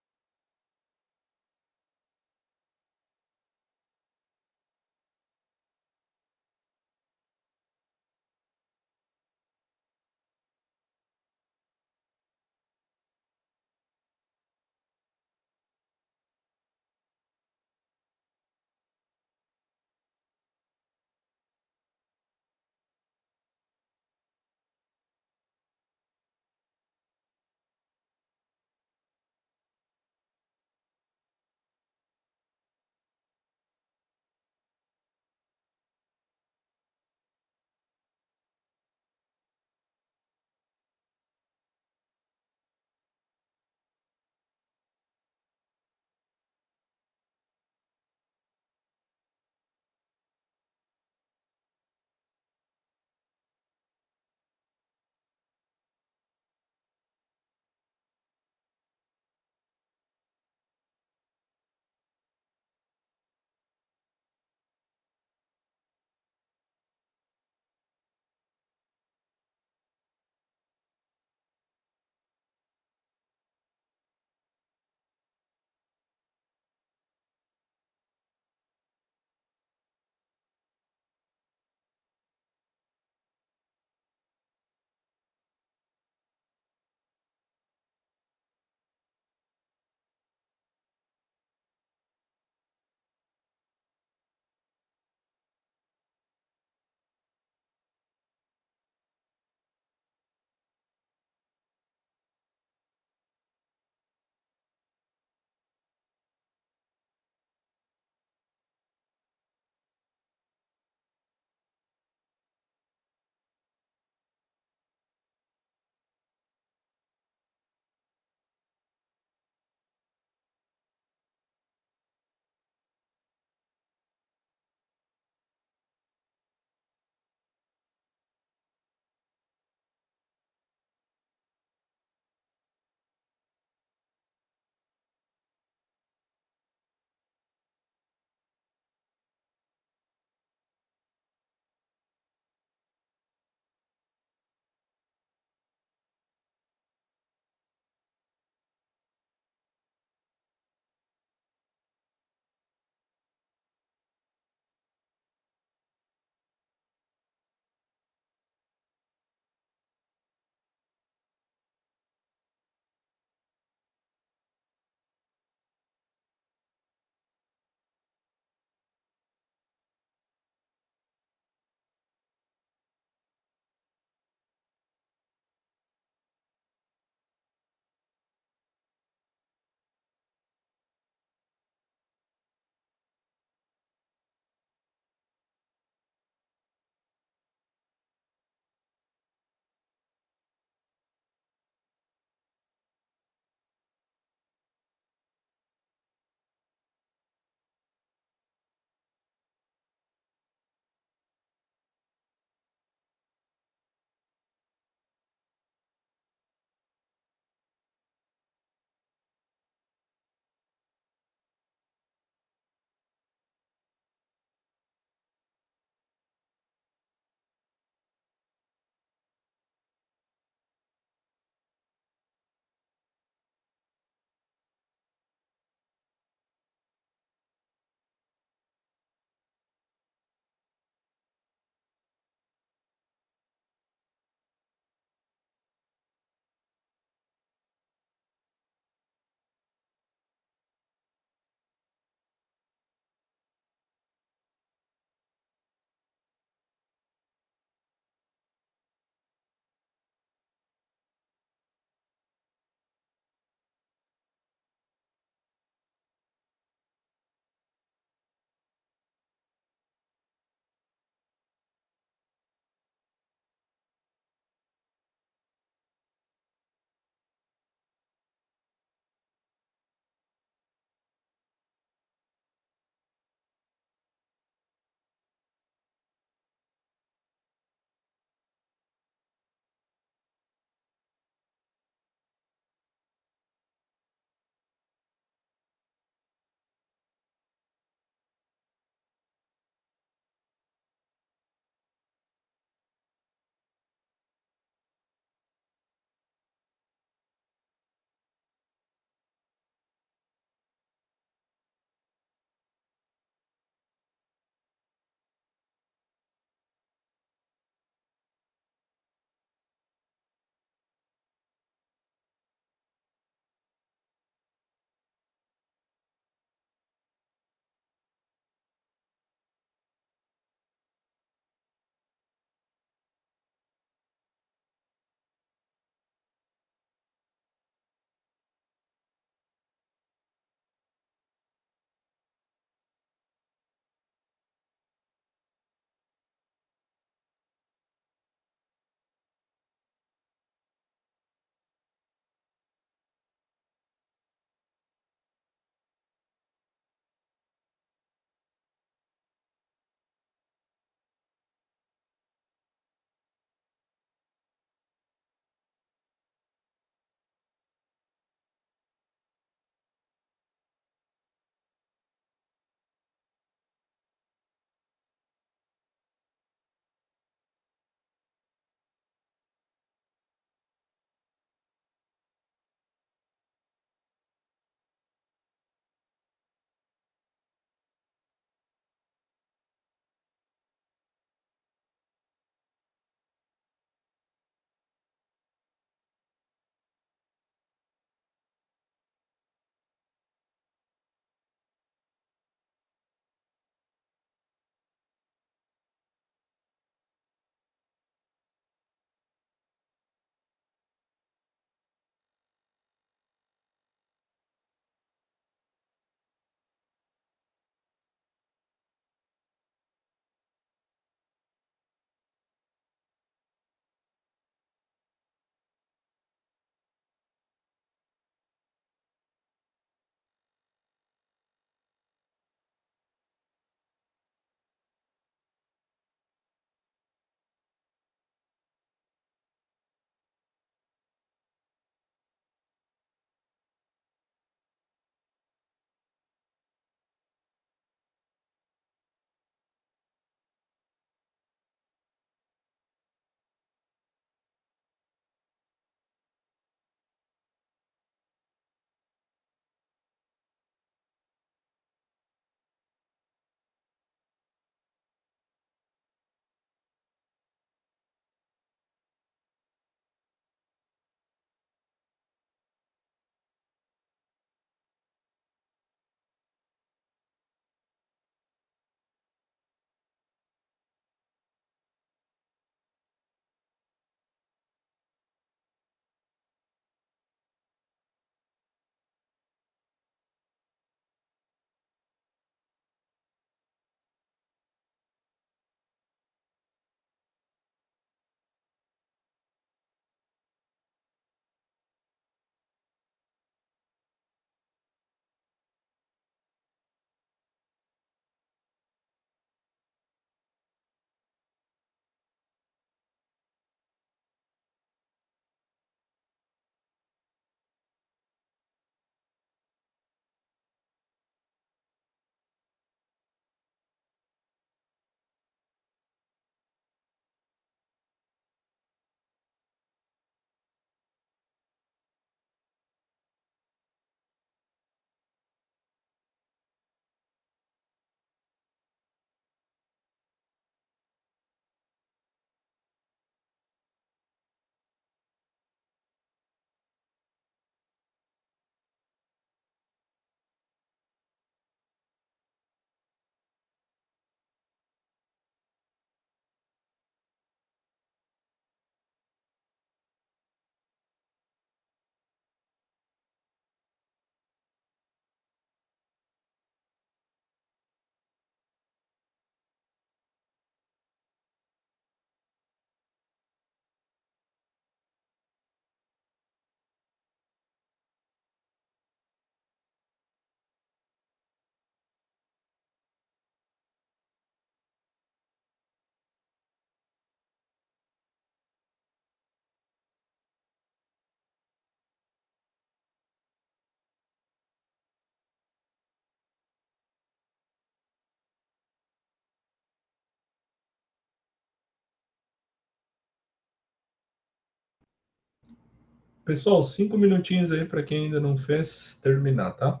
Pessoal, 5 minutinhos aí para quem ainda não fez terminar, tá?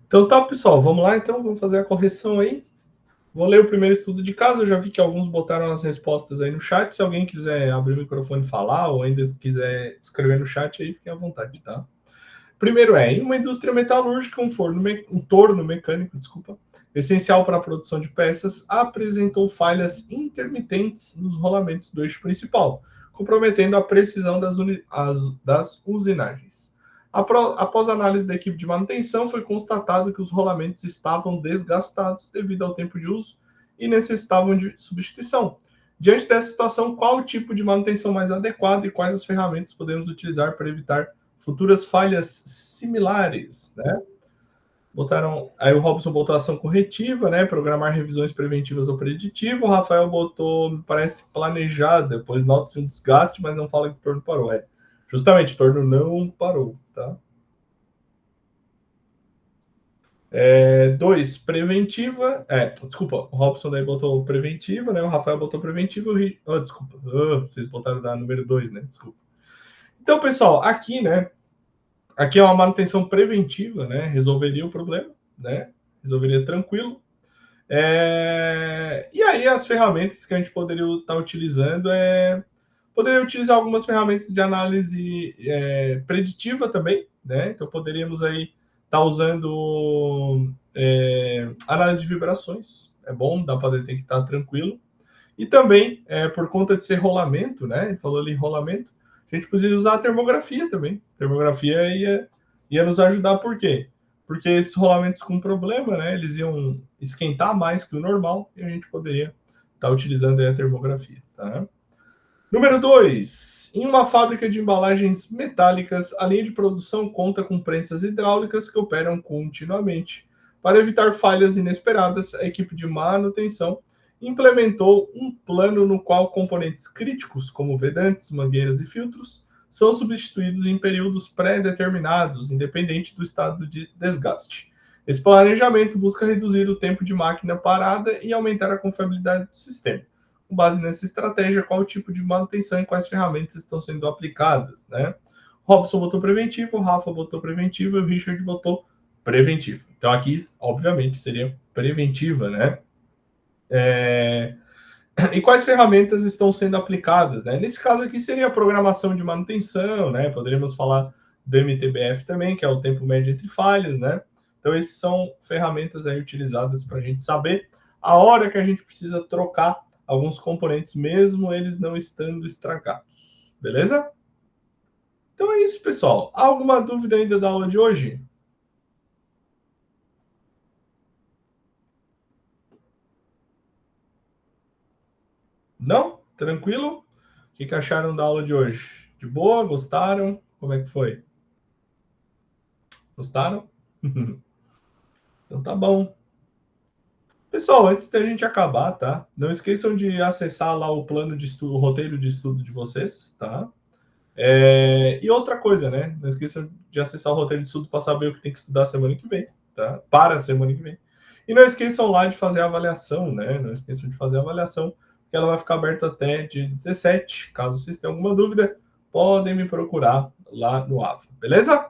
Então tá, pessoal, vamos lá então, vamos fazer a correção aí. Vou ler o primeiro estudo de caso, eu já vi que alguns botaram as respostas aí no chat. Se alguém quiser abrir o microfone e falar, ou ainda quiser escrever no chat aí, fiquem à vontade, tá? Primeiro em uma indústria metalúrgica, um torno mecânico, essencial para a produção de peças, apresentou falhas intermitentes nos rolamentos do eixo principal, comprometendo a precisão das usinagens. Após análise da equipe de manutenção, foi constatado que os rolamentos estavam desgastados devido ao tempo de uso e necessitavam de substituição. Diante dessa situação, qual o tipo de manutenção mais adequado e quais as ferramentas podemos utilizar para evitar futuras falhas similares, né? Aí o Robson botou ação corretiva, né? Programar revisões preventivas ou preditivas. O Rafael botou, me parece, planejada, pois nota-se um desgaste, mas não fala que o torno parou. Justamente, o torno não parou, tá? 2, preventiva. Desculpa, o Robson daí botou preventiva, né? O Rafael botou preventiva. Desculpa, vocês botaram da número 2, né? Desculpa. Então, pessoal, aqui, né? Aqui é uma manutenção preventiva, né? Resolveria o problema, né? Resolveria tranquilo. E aí as ferramentas que a gente poderia estar utilizando poderia utilizar algumas ferramentas de análise preditiva também, né? Então poderíamos aí estar usando análise de vibrações. É bom, dá para detectar tranquilo. E também, por conta de ser rolamento, né? Ele falou ali rolamento, a gente podia usar a termografia também. A termografia ia nos ajudar, por quê? Porque esses rolamentos com problema, né? Eles iam esquentar mais que o normal e a gente poderia estar utilizando aí a termografia, tá? Número 2. Em uma fábrica de embalagens metálicas, a linha de produção conta com prensas hidráulicas que operam continuamente. Para evitar falhas inesperadas, a equipe de manutenção implementou um plano no qual componentes críticos, como vedantes, mangueiras e filtros, são substituídos em períodos pré-determinados, independente do estado de desgaste. Esse planejamento busca reduzir o tempo de máquina parada e aumentar a confiabilidade do sistema. Com base nessa estratégia, qual o tipo de manutenção e quais ferramentas estão sendo aplicadas, né? Robson botou preventivo, o Rafa botou preventivo e o Richard botou preventivo. Então aqui, obviamente, seria preventiva, né? E quais ferramentas estão sendo aplicadas, né? Nesse caso aqui seria a programação de manutenção, né? Poderíamos falar do MTBF também, que é o tempo médio entre falhas, né? Então, essas são ferramentas aí utilizadas para a gente saber a hora que a gente precisa trocar alguns componentes, mesmo eles não estando estragados. Beleza? Então é isso, pessoal. Alguma dúvida ainda da aula de hoje? Não? Tranquilo? O que acharam da aula de hoje? De boa? Gostaram? Como é que foi? Gostaram? Então tá bom. Pessoal, antes da gente acabar, tá? Não esqueçam de acessar lá o plano de estudo, o roteiro de estudo de vocês, tá? E outra coisa, né? Não esqueçam de acessar o roteiro de estudo para saber o que tem que estudar semana que vem, tá? Para a semana que vem. E não esqueçam lá de fazer a avaliação, né? Não esqueçam de fazer a avaliação, que ela vai ficar aberta até dia 17. Caso vocês tenham alguma dúvida, podem me procurar lá no AVA, beleza?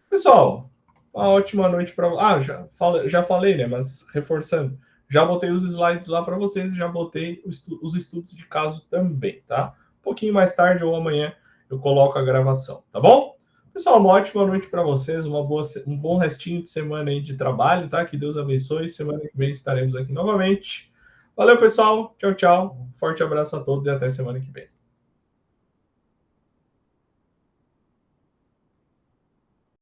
Pessoal, uma ótima noite para... já falei, né? Mas reforçando, já botei os slides lá para vocês e já botei os estudos de caso também, tá? Um pouquinho mais tarde ou amanhã eu coloco a gravação, tá bom? Pessoal, uma ótima noite para vocês, um bom restinho de semana aí de trabalho, tá? Que Deus abençoe. Semana que vem estaremos aqui novamente. Valeu, pessoal. Tchau, tchau. Forte abraço a todos e até semana que vem.